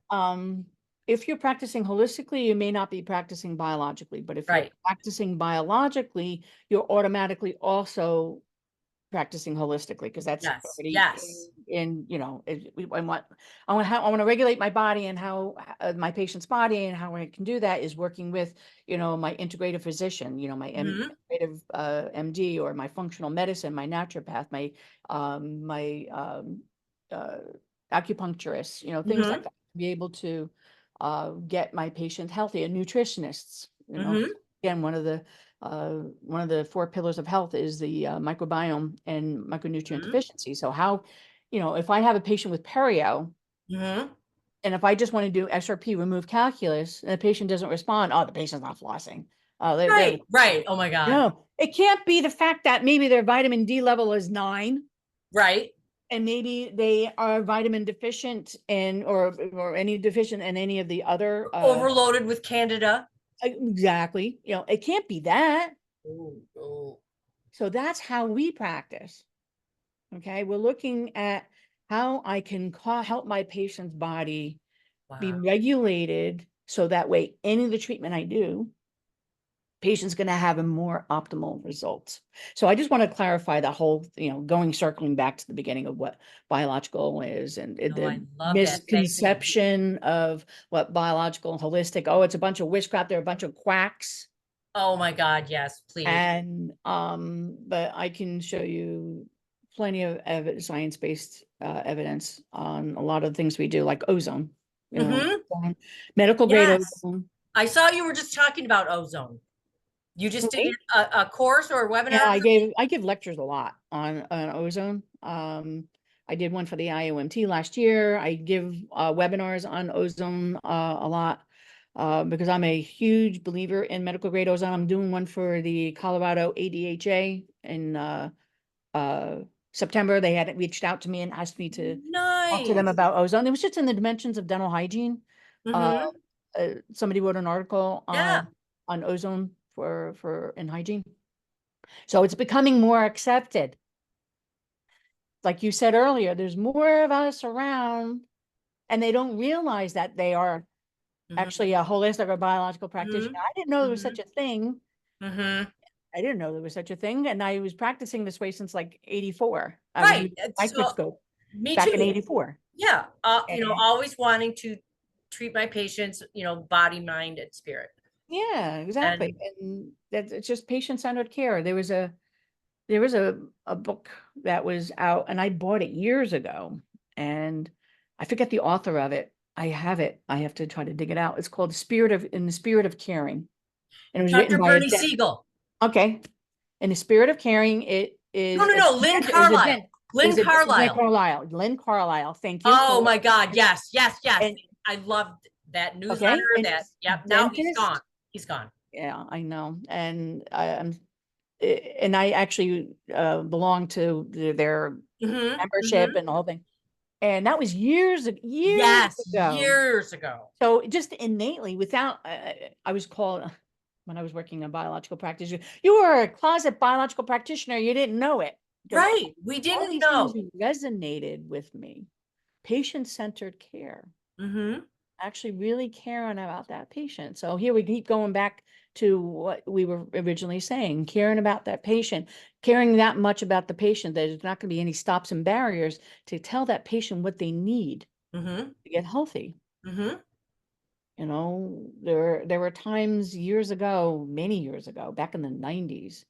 Um, if you're practicing holistically, you may not be practicing biologically, but if you're Right. practicing biologically, you're automatically also practicing holistically, because that's Yes. already Yes. I want to regulate my body, and how my patient's body, and how I can do that is working with my integrative physician, my integrative MD, or my functional medicine, my naturopath, my uh, acupuncturist, things like that, to be able to get my patient healthy, and nutritionists, again, one of the four pillars of health is the microbiome and micronutrient deficiency. So how, if I have a patient with perio, and if I just want to do SRP, remove calculus, and the patient doesn't respond, oh, the patient's not flossing. They're Right. Right. Oh my God. no, it can't be the fact that maybe their vitamin D level is 9, Right. and maybe they are vitamin deficient or any deficient in any of the other Overloaded with candida. exactly. It can't be that. Oh, oh. So that's how we practice. Okay, we're looking at how I can help my patient's body be Wow. regulated, so that way any of the treatment I do, patient's going to have a more optimal results. So I just want to clarify the whole, circling back to the beginning of what biological is, and Oh, I the love that. Thank you. misconception of what biological and holistic. Oh, it's a bunch of witchcraft. They're a bunch of quacks. Oh my God. Yes, please. And but I can show you plenty of science-based evidence on a lot of things we do, like ozone, medical grade Yes. ozone. I saw you were just talking about ozone. You just did Okay. a course or a webinar? Yeah, I give lectures a lot on ozone. I did one for the IOMT last year. I give webinars on ozone a lot. Because I'm a huge believer in medical grade ozone. I'm doing one for the Colorado ADHA in September. They had reached out to me and asked me to talk to them Nice. about ozone. It was just in the dimensions of dental hygiene. Uh, Somebody wrote an article Yeah. on ozone for in hygiene. So it's becoming more accepted. Like you said earlier, there's more of us around, and they don't realize that they are actually a holistic or biological practitioner. I didn't know there was such a thing. I didn't know there was such a thing. And I was practicing this way since like 84. I was Right. using a So microscope me back in too. 84. Yeah. And Always wanting to treat my patients, body, mind, and spirit. yeah, exactly. And And that it's just patient-centered care. There was a book that was out, and I bought it years ago, and I forget the author of it. I have it. I have to try to dig it out. It's called In the Spirit of Caring. And it was written Dr. by a Bernie Siegel. okay. In the Spirit of Caring, it No, is no, a no. Lynn it was a Carlisle. dent. It Lynn was a Lynn Carlisle. Carlisle. Lynn Carlisle. Thank you Oh for my God. Yes, yes, yes. and I loved that newsletter. okay. And That, it's yep. Now he's gone. dentist. He's gone. Yeah, I know. And I actually belong to their membership and the whole thing. And that was years Yes, ago. years ago. So just innately, without, I was called when I was working in biological practice. You were a closet biological practitioner. You didn't know it, because Right. We all didn't these things know. resonated with me. patient-centered care, Mm-hmm. actually really caring about that patient. So here we keep going back to what we were originally saying, caring about that patient, caring that much about the patient, that there's not going to be any stops and barriers to tell that patient what they need Mm-hmm. to get healthy. Mm-hmm. You know, there were times years ago, many years ago, back in the 90s,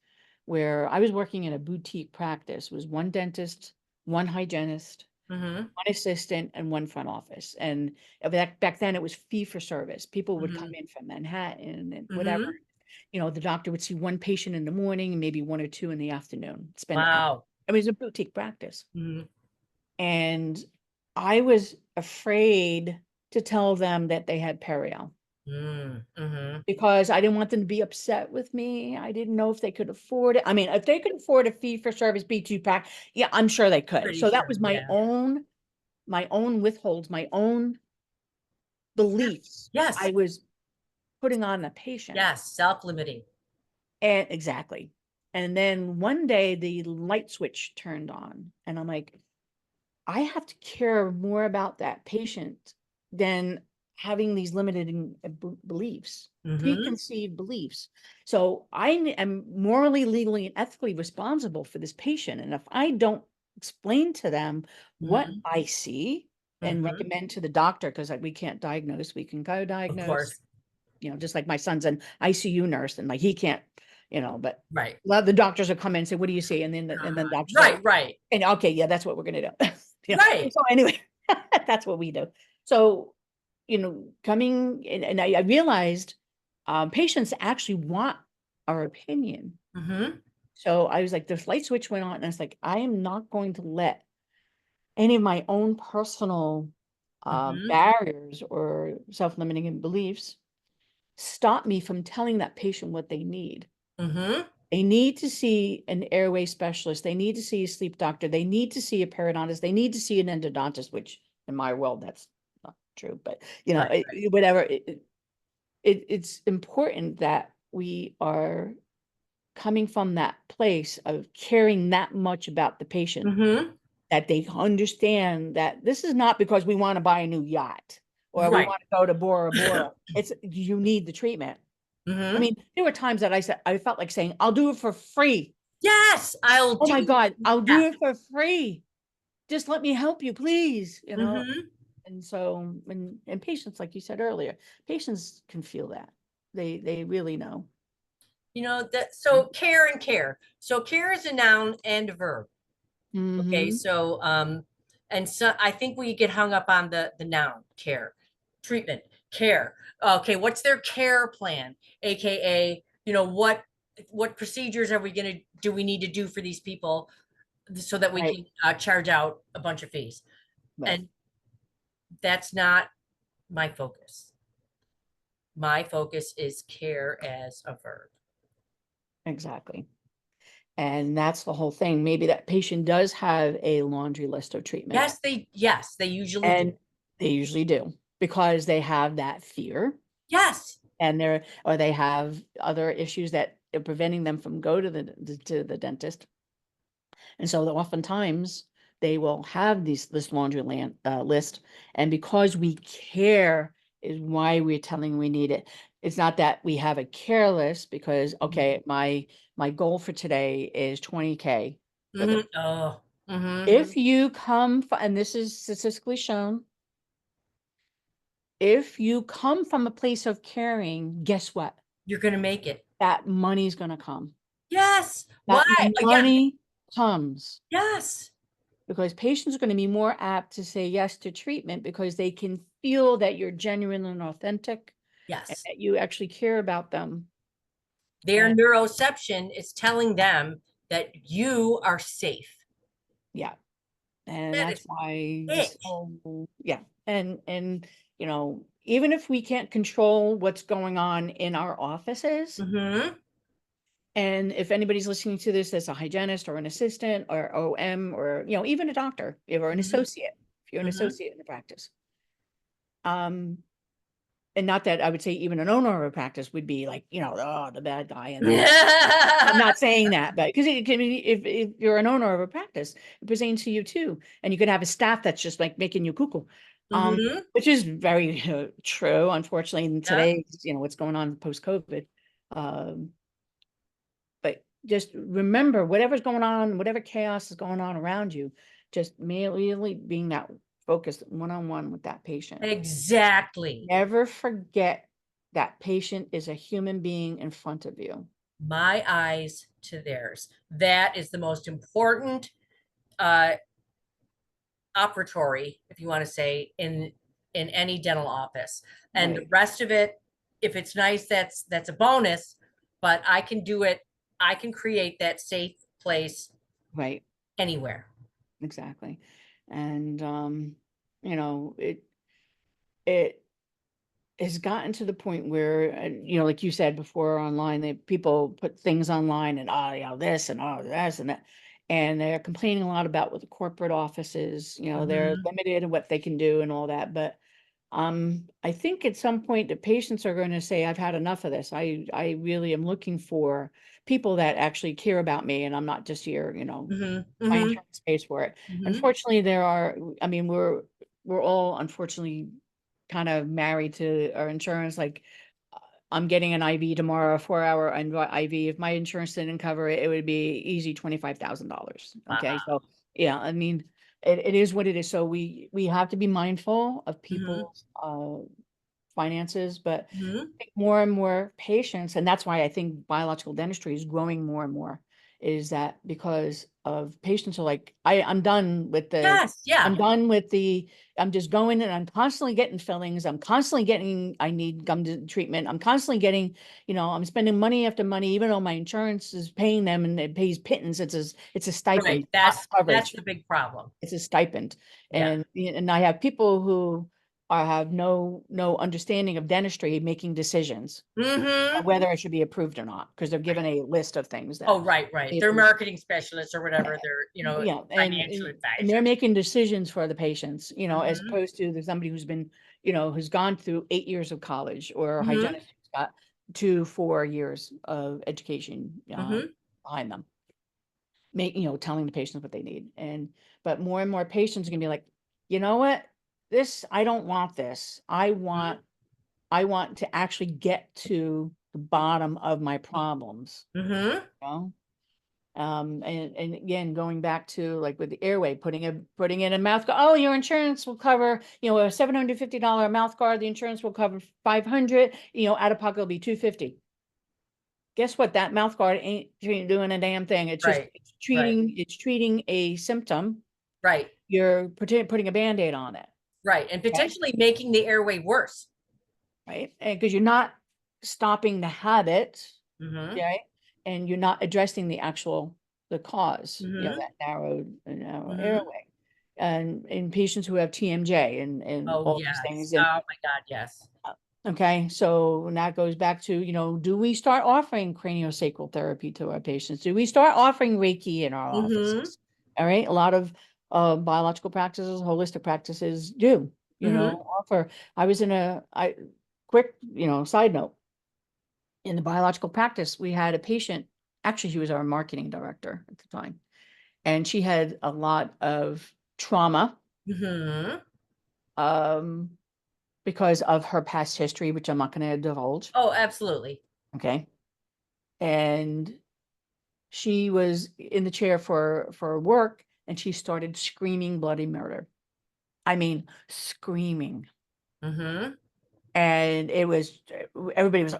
where I was working in a boutique practice. It was one dentist, one hygienist, Mm-hmm. one assistant, and one front office. And back then it was fee for service. People would come Mm-hmm. in from Manhattan and whatever. Mm-hmm. You know, the doctor would see one patient in the morning and maybe one or two in the afternoon, spend hours. Wow. I mean, it was a boutique practice. Mm-hmm. And I was afraid to tell them that they had perio Mm-hmm. because I didn't want them to be upset with me. I didn't know if they could afford it. I mean, if they could afford a fee for service B2 pack, yeah, I'm sure they could. Pretty So that sure. was Yeah. my own withholds, my own beliefs I Yes. was putting on the patient. Yes. Self-limiting. And exactly. And then one day the light switch turned on and I'm like, I have to care more about that patient than having these limiting beliefs, Mm-hmm. preconceived beliefs. So am morally, legally, and ethically responsible for this patient. And if I don't explain to them what Mm-hmm. I see and Mm-hmm. recommend to the doctor, because we can't diagnose, we can Of co-diagnose, course. you know, just like my son's an ICU nurse and like he can't, you know, but Right. a lot of the doctors will come in and say, what do you see? And then doctors are like, Right. Right. and okay, yeah, that's what we're gonna do. You know, Right. so anyway, that's what we do. So, you know, coming and I realized patients actually want our opinion. Mm-hmm. So I was like, this light switch went on, and I was like, I am not going to let any of my own personal Mm-hmm. barriers or self-limiting beliefs stop me from telling that patient what they need. Mm-hmm. They need to see an airway specialist. They need to see a sleep doctor. They need to see a periodontist. They need to see an endodontist, which in my world, that's not true, but you know, Right. whatever. It's important that we are coming from that place of caring that much about the patient, Mm-hmm. that they understand that this is not because we want to buy a new yacht or we Right. want to go to Bora Bora. It's you need the treatment. I Mm-hmm. mean, there were times that I felt like saying, I'll do it for free. Yes. I'll Oh do. my God, I'll do Yeah. it for free. Just let me help you, please. You know, Mm-hmm. and so and patients, like you said earlier, patients can feel that. They really know. You know that. So care and care. So care is a noun and a verb. Okay. Mm-hmm. So and so I think we get hung up on the noun care, treatment, care. Okay. What's their care plan? AKA, you know, what procedures are we gonna do we need to do for these people so that we Right. can charge out a bunch of fees? Right. And that's not my focus. My focus is care as a verb. Exactly. And that's the whole thing. Maybe that patient does have a laundry list of treatments, Yes, they usually do. and they usually do because they have that fear Yes. and they have other issues that are preventing them from go to the dentist. And so that oftentimes they will have this laundry list. And because we care is why we're telling we need it. It's not that we have a care list because, okay, my goal for today is 20K for the, Mm-hmm. Oh. Mm-hmm. if you come from, and this is statistically shown, if you come from a place of caring, guess what? You're gonna make it. That money's going to come. Yes. Why? That Yeah. money comes. Yes. Because patients are going to be more apt to say yes to treatment because they can feel that you're genuine and authentic and Yes. that you actually care about them. Their And neuroception is telling them that you are safe. yeah, and That that's is why this it. whole, yeah. And you know, even if we can't control what's going on in our offices, Mm-hmm. and if anybody's listening to this as a hygienist or an assistant or OM or, you know, even a doctor or an Mm-hmm. associate, if you're an Mm-hmm. associate in the practice, um, and not that I would say even an owner of a practice would be like, oh, the bad guy. And then I'm Mm-hmm. not saying that, but because it can be, if you're an owner of a practice, it pertains to you too. And you could have a staff that's just like making you cuckoo, which is very true, unfortunately, in Yeah, today, what's going on post-COVID. Um, but just remember, whatever's going on, whatever chaos is going on around you, just really being that focused one-on-one with that patient. exactly. Never forget that patient is a human being in front of you. My eyes to theirs. That is the most important uh, operatory, if you want to say, in any dental office. And the Right, rest of it, if it's nice, that's a bonus. But I can do it. I can create that safe place right, anywhere. exactly. And it has gotten to the point where, like you said before online, that people put things online and this and this and that, and they're complaining a lot about what the corporate offices, they're Mm-hmm. limited in what they can do and all that. But I think at some point the patients are going to say, I've had enough of this. I really am looking for people that actually care about me, and I'm not just here, Mm-hmm. my Mm-hmm. insurance pays for it. Mm-hmm. Unfortunately, I mean, we're all unfortunately kind of married to our insurance. Like, I'm getting an IV tomorrow, a 4-hour IV. If my insurance didn't cover it, it would be easy $25,000. Okay. Wow. So yeah, I mean, it is what it is. So we have to be mindful of Mm-hmm. people's finances, but Mm-hmm. I think more and more patients, and that's why I think biological dentistry is growing more and more, is that because of patients are like, I'm done with Yes. Yeah. I'm done with I'm just going and I'm constantly getting fillings. I need treatment. I'm constantly getting, I'm spending money after money, even though my insurance is paying them and it pays pittance. It's a Right. stipend, not That's coverage. the big problem. It's a stipend. Yeah. And I have people who have no understanding of dentistry making decisions Mm-hmm. whether it should be approved or not, because they're given a list of things Oh, that right, right. they They're believe. marketing specialists or whatever. They're, Yeah, financial and they're advisors. making decisions for the patients, as Mm-hmm. opposed to there's somebody who's been, who's gone through 8 years of college, or a Mm-hmm. hygienist who's got 2 4 years of education Mm-hmm. behind them, telling the patients what they need. But more and more patients are gonna be like, you know what, I don't want this. I want to actually get to the bottom of my problems. Mm-hmm. You know? And again, going back to like with the airway, putting in a mouth guard. Oh, your insurance will cover, a $750 mouth guard. The insurance will cover 500. Out of pocket will be 250. Guess what? That mouth guard ain't doing a damn thing. It's just Right, right, it's treating a symptom. right, You're putting a Band-Aid on it. right. And Okay. potentially making the airway worse. Right. And because you're not stopping the habit, Mm-hmm. right? And you're not addressing the cause, Mm-hmm. that narrow Mm-hmm. airway. And in patients who have TMJ and Oh, all these yes. things. And Oh my God, yes. okay, so that goes back to, do we start offering craniosacral therapy to our patients? Do we start offering Reiki in our Mm-hmm. offices? All right, a lot of biological practices, holistic practices do, Mm-hmm. offer. I was in quick, side note. In the biological practice, we had a patient, actually, she was our marketing director at the time, and she had a lot of trauma Mm-hmm. um, because of her past history, which I'm not going to divulge. Oh, absolutely. Okay. And she was in the chair for work, and she started screaming bloody murder. I mean, screaming. Mm-hmm. And everybody was.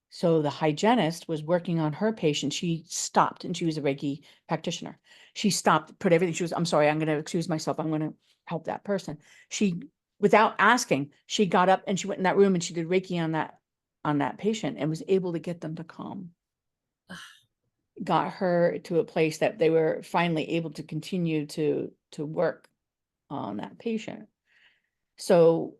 So the hygienist was working on her patient. She stopped, and she was a Reiki practitioner. She stopped, put everything. She was, I'm sorry, I'm going to excuse myself. I'm going to help that person. She, without asking, she got up and she went in that room and she did Reiki on that patient and was able to get them to calm. Got her to a place that they were finally able to continue to work on that patient. So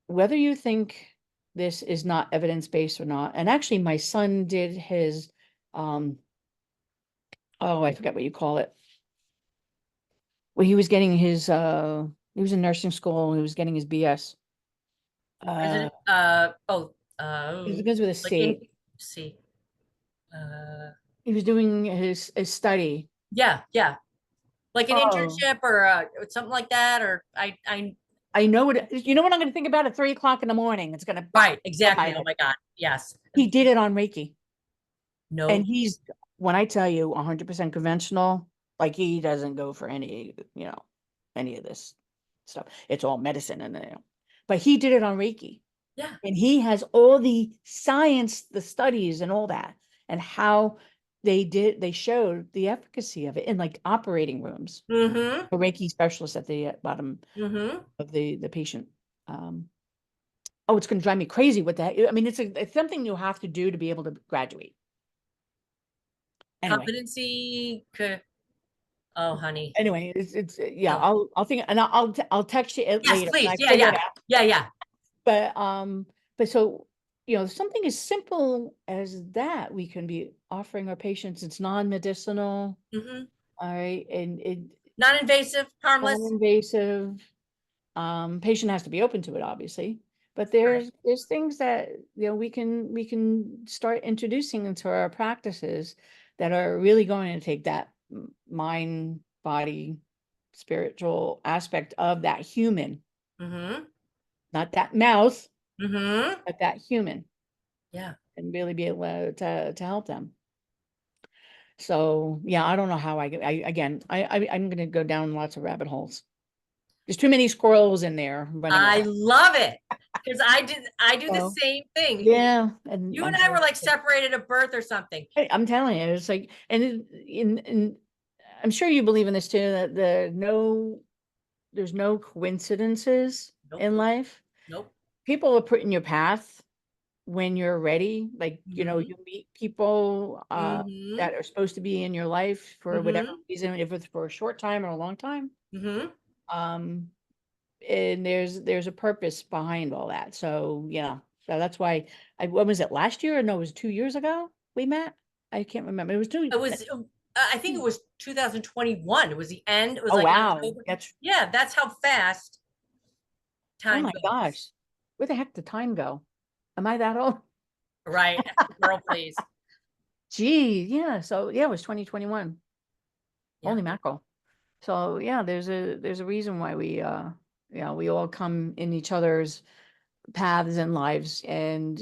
whether you think this is not evidence-based or not, and actually my son did his, um, oh, I forget what you call it. Well, he was getting his, he was in nursing school, he was getting his BS. Uh, President, it begins with a like in, C. see, uh, He was doing his study. yeah, yeah, like an Oh, internship or something like that, or I know what, you know what I'm going to think about at 3 o'clock in the morning. It's going to pop right, in my exactly. Oh head. my God, yes. He did it on Reiki. And No. he's, when I tell you 100% conventional, like he doesn't go for any, any of this stuff. It's all medicine and but he did it on Reiki. Yeah. And he has all the science, the studies and all that, and how they showed the efficacy of it in like operating rooms. Mm-hmm. A Reiki specialist at the bottom Mm-hmm. of the patient. Um, oh, it's going to drive me crazy with that. I mean, it's something you have to do to be able to graduate. Anyway, Competency. Oh, honey. it's yeah. Oh, I'll think and I'll text you it yes, later when please. I Yeah, figure it yeah, out. yeah, yeah. But so something as simple as that we can be offering our patients. It's non-medicinal, Mm-hmm. all right, and it Non-invasive, harmless. non-invasive. Patient has to be open to it, obviously, but Right. there's things that we can start introducing into our practices that are really going to take that mind, body, spiritual aspect of that human, Mm-hmm. not that mouth, Mm-hmm. but that human, Yeah. and really be able to help them. So yeah, I don't know how I'm gonna go down lots of rabbit holes. There's too many squirrels in there running I around. love it because I do the So same thing. yeah, and You my and I were husband. like separated at birth or something. I'm telling you, it's like, and I'm sure you believe in this too, that there's no coincidences Nope. in life. Nope. People are put in your path when you're ready. Like, Mm-hmm. you meet people Mm-hmm. that are supposed to be in your life for whatever Mm-hmm. reason, if it's for a short time or a long time. Mm-hmm. Um, and there's a purpose behind all that. So yeah, so that's why when was it, last year, or no, it was 2 years ago we met. I can't remember. It was two. It was, I think it was 2021. It was the end. It was Oh like in wow, October. that's, Yeah, that's how fast oh time my goes. gosh, where the heck did time go? Am I that old? Right. Girl, please. Gee, yeah. So yeah, it was 2021. Yeah. Holy mackerel. So yeah, there's a reason why we all come in each other's paths and lives, and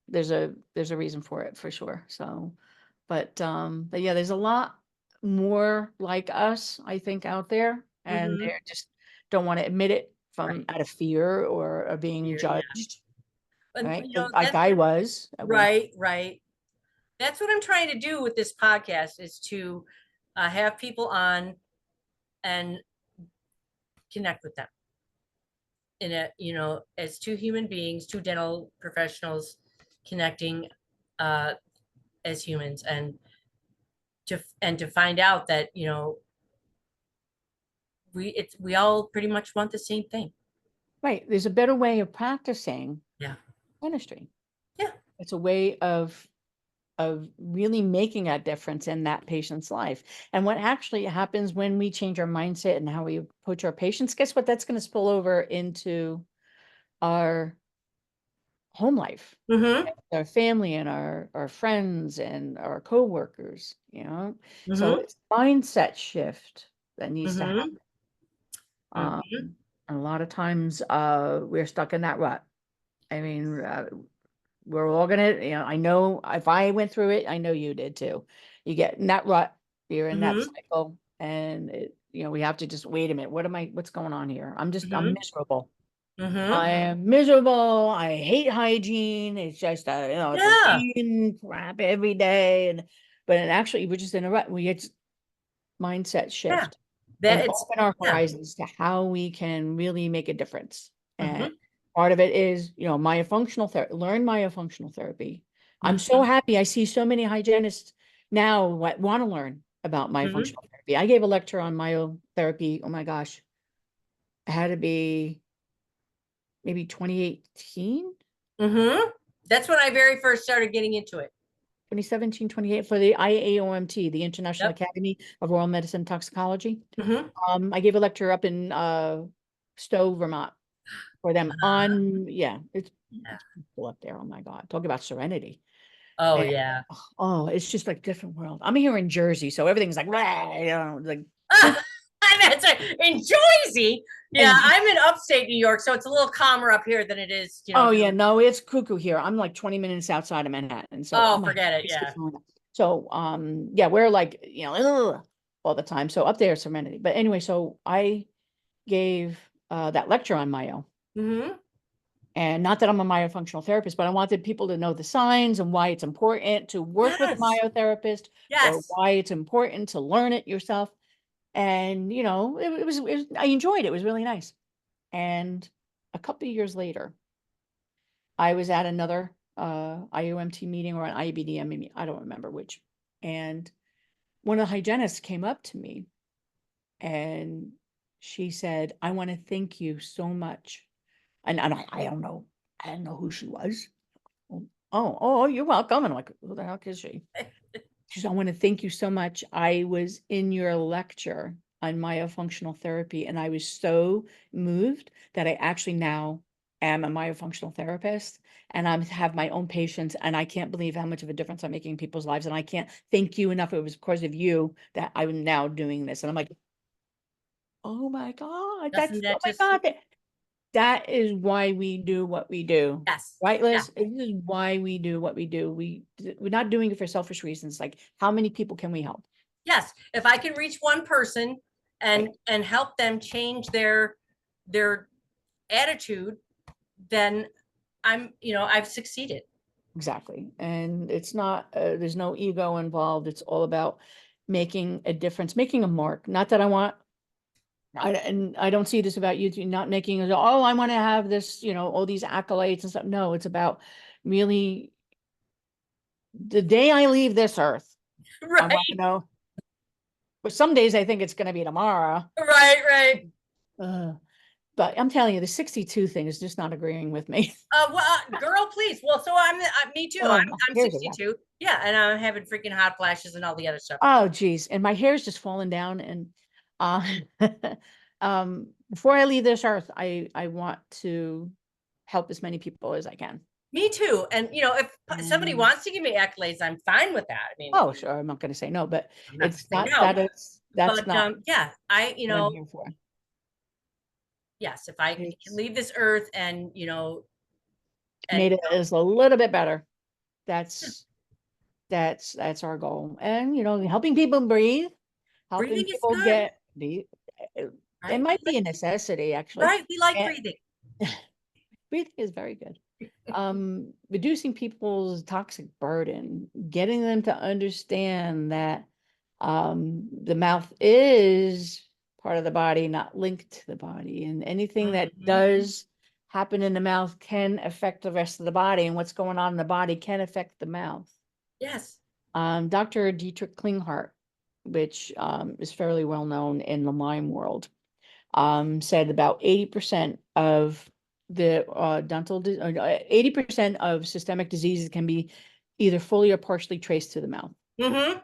there's a reason for it for sure. So, but yeah, there's a lot more like us, I think, out there, and Mm-hmm. they just don't want to admit it from Right. out of fear or being Here, yeah. judged, And right? you know, Like I was at one. right, right. That's what I'm trying to do with this podcast is to have people on and connect with them in a, as two human beings, two dental professionals connecting uh, as humans and to find out that, we all pretty much want the same thing. Right. There's a better way of practicing Yeah. dentistry. Yeah. It's a way of really making a difference in that patient's life. And what actually happens when we change our mindset and how we approach our patients, guess what? That's going to spill over into our home life, Mm-hmm. our family and our friends and our coworkers, So Mm-hmm. it's mindset shift that needs to happen. Mm-hmm. Um, Mm-hmm. and a lot of times we're stuck in that rut. I mean, we're all gonna, I know if I went through it, I know you did too. You get in that rut, you're in that Mm-hmm. cycle, and we have to just wait a minute. What's going on here? I'm Mm-hmm. miserable. Mm-hmm. I am miserable. I hate hygiene. It's just, it's the Yeah. same crap every day. But actually, we're just in a rut. We get mindset Yeah. shift That and it's open our yeah. horizons to how we can really make a difference. And Mm-hmm. part of it is, myofunctional therapy, learn myofunctional therapy. I'm so Mm-hmm. happy. I see so many hygienists now want to learn about Mm-hmm. myofunctional therapy. I gave a lecture on myotherapy. Oh my gosh. It had to be maybe 2018, Mm-hmm. That's when I very first started getting into it. 2017, 28 for the IAOMT, the International Yep. Academy of Oral Medicine and Toxicology. Mm-hmm. I gave a lecture up in Stowe, Vermont. for them yeah, Yeah. it's beautiful up there. Oh my God. Talk about serenity. Oh And yeah. oh, it's just like different world. I'm here in Jersey, so everything's like, "Rah," like That's right. In Jersey. Yeah, and I'm in upstate New York, so it's a little calmer up here than it is, oh yeah, down. no, it's cuckoo here. I'm like 20 minutes outside of Manhattan. So oh Oh, my, forget it. it's Yeah. just so yeah, we're like, ugh, all the time. So up there, serenity. But anyway, so I gave that lecture on Mayo. Mm-hmm. And not that I'm a myofunctional therapist, but I wanted people to know the signs and why it's important to work with a Yes. myotherapist or Yes. why it's important to learn it yourself. And, I enjoyed it. It was really nice. And a couple of years later, I was at another IOMT meeting or an IBDM meeting. I don't remember which. And one of the hygienists came up to me and she said, I want to thank you so much. And I don't know. I didn't know who she was. Oh, you're welcome. And I'm like, who the heck is she? She said, I want to thank you so much. I was in your lecture on myofunctional therapy, and I was so moved that I actually now am a myofunctional therapist, and I have my own patients, and I can't believe how much of a difference I'm making in people's lives. And I can't thank you enough. It was because of you that I'm now doing this. And I'm like, oh my God, Doesn't oh that my just, God, that is why we do what we do. yes. Right, Yeah. Liz? This is why we do what we do. We're not doing it for selfish reasons. Like, how many people can we help? Yes. If I can reach one person Right. and help them change their attitude, then I've succeeded. Exactly. And it's not, there's no ego involved. It's all about making a difference, making a mark. Not that I want, and I don't see this about you, not making, oh, I want to have this, all these accolades and stuff. No, it's about really the day I leave this earth, I want to Right. know, but some days I think it's going to be tomorrow. Right. Right. Uh, but I'm telling you, the 62 thing is just not agreeing with me. Girl, please. Well, so me too. Oh, my I'm hair's a wreck. 62. Yeah, and I'm having freaking hot flashes and all the other stuff. Oh, geez. And my hair's just falling down. And uh, before I leave this earth, I want to help as many people as I can. Me too. And if somebody And wants to give me accolades, I'm fine with that. I mean, oh, sure, I'm not going to say no, but I'm not going it's to say not no. that's But not yeah, what I'm here for. yes, if I can It's leave this earth and and made it as a little bit better. That's that's our goal. And helping people breathe, helping breathing is people good, get the it right? might be a necessity actually. Right. We like And breathing. breathing is very good. Reducing people's toxic burden, getting them to understand that the mouth is part of the body, not linked to the body, and anything that Mhm. does happen in the mouth can affect the rest of the body, and what's going on in the body can affect the mouth. Yes. Dr. Dietrich Klinghardt, which is fairly well known in the Lyme world, said about 80% of the 80% of systemic diseases can be either fully or partially traced to the mouth. Hmm.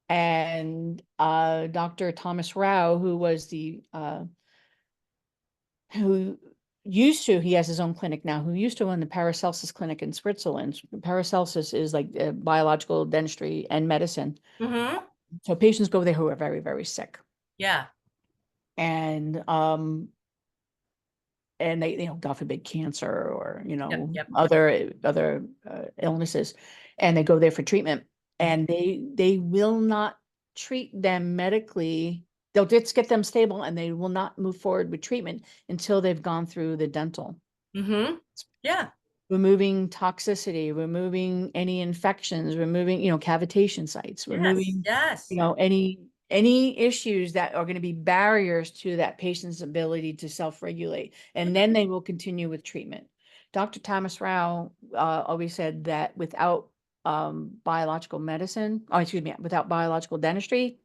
And Dr. Thomas Rao, who was the who he has his own clinic now, who used to run the Paracelsus clinic in Switzerland. Paracelsus is like biological dentistry and medicine. Hmm. So patients go there who are very, very sick. Yeah. And they, God forbid, cancer or, Yep. Yep. other illnesses, and they go there for treatment, and they will not treat them medically. They'll just get them stable, and they will not move forward with treatment until they've gone through the dental, Hmm. Yeah. removing toxicity, removing any infections, removing, cavitation sites, Yes. removing, Yes. any issues that are going to be barriers to that patient's ability to self-regulate. And then they will continue with treatment. Dr. Thomas Rao always said that without biological medicine, oh, excuse me, without biological dentistry,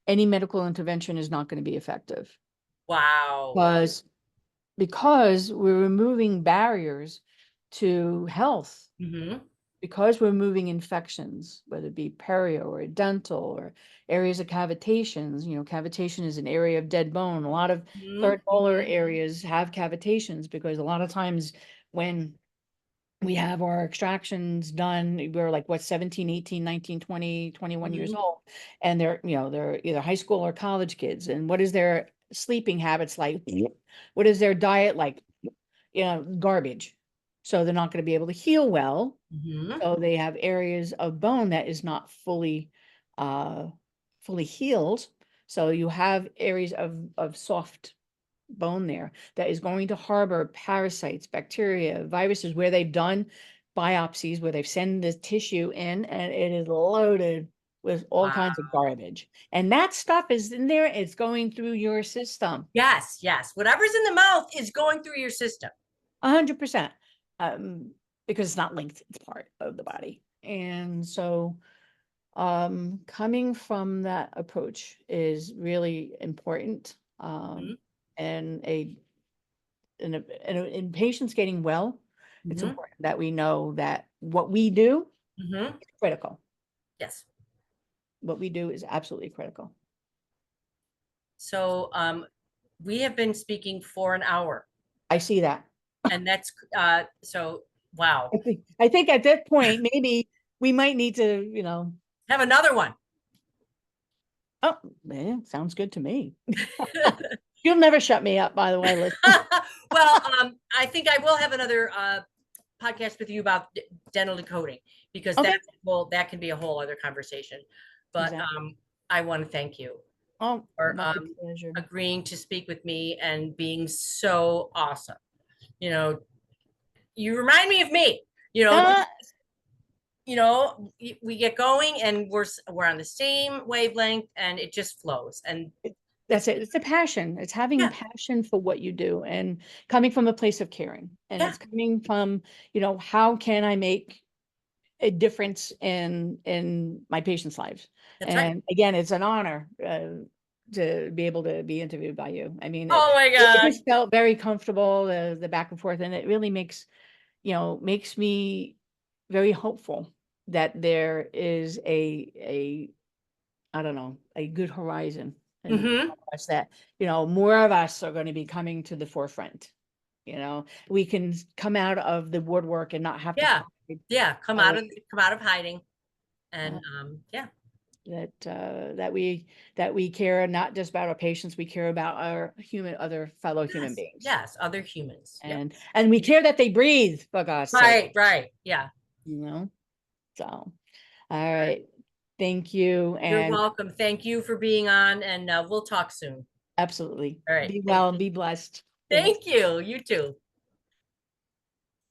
any medical intervention is not going to be effective Wow. because we're removing barriers to health. Hmm. because we're moving infections, whether it be perio or dental or areas of cavitations, cavitation is an area of dead bone. A lot of Mhm, third molar areas have cavitations because a lot of times when we have our extractions done, we're like, what, 17, 18, 19, 20, 21 years mhm, old. And they're either high school or college kids. And what is their sleeping habits like? What is their diet like? Garbage. So they're not going to be able to heal well. mhm. So they have areas of bone that is not uh, fully healed. So you have areas of soft bone there that is going to harbor parasites, bacteria, viruses, where they've done biopsies, where they've sent the tissue in, and it is loaded with all Wow. kinds of garbage. And that stuff is in there, it's going through your system. Yes, yes. Whatever's in the mouth is going through your system. 100%. Because it's not linked, it's part of the body. And so coming from that approach is really important. Mhm, And in patients getting well, it's mhm, important that we know that what we do mhm. is critical. Yes. What we do is absolutely critical. So we have been speaking for an hour, I see that. and that's so wow. I think at that point, maybe we might need to, Have another one. oh, man, sounds good to me. You'll never shut me up, by the way, listen. Well, I think I will have another podcast with you about dental decoding because Okay. that can be a whole other conversation. But Exactly. I want to thank you Oh, for my pleasure. agreeing to speak with me and being so awesome. You know, you remind me of me. You know, Uh, we get going and we're on the same wavelength and it just flows. And that's it's it. It's a passion. It's having yeah, passion for what you do and coming from a place of caring. And yeah, it's coming from, how can I make a difference in my patients' lives? that's right. And again, it's an honor to be able to be interviewed by you. I mean, it, Oh my it God. just felt very comfortable, the back and forth, and it really makes me very hopeful that there is a I don't know, a good horizon and Mm-hmm. us that, more of us are going to be coming to the forefront. We can come out of the woodwork and not have to Yeah. hide Yeah. our, Come out of hiding. And uh, yeah. that we care not just about our patients, we care about our other fellow human Yes. beings. Yes. Other humans. Yep. And we care that they breathe, for God's sake, Right. Right. Yeah. you know? So, all right. Thank you. You're And welcome. Thank you for being on, and we'll talk soon. absolutely All right. be Thank well and you. be blessed. Thanks. Thank you. You too.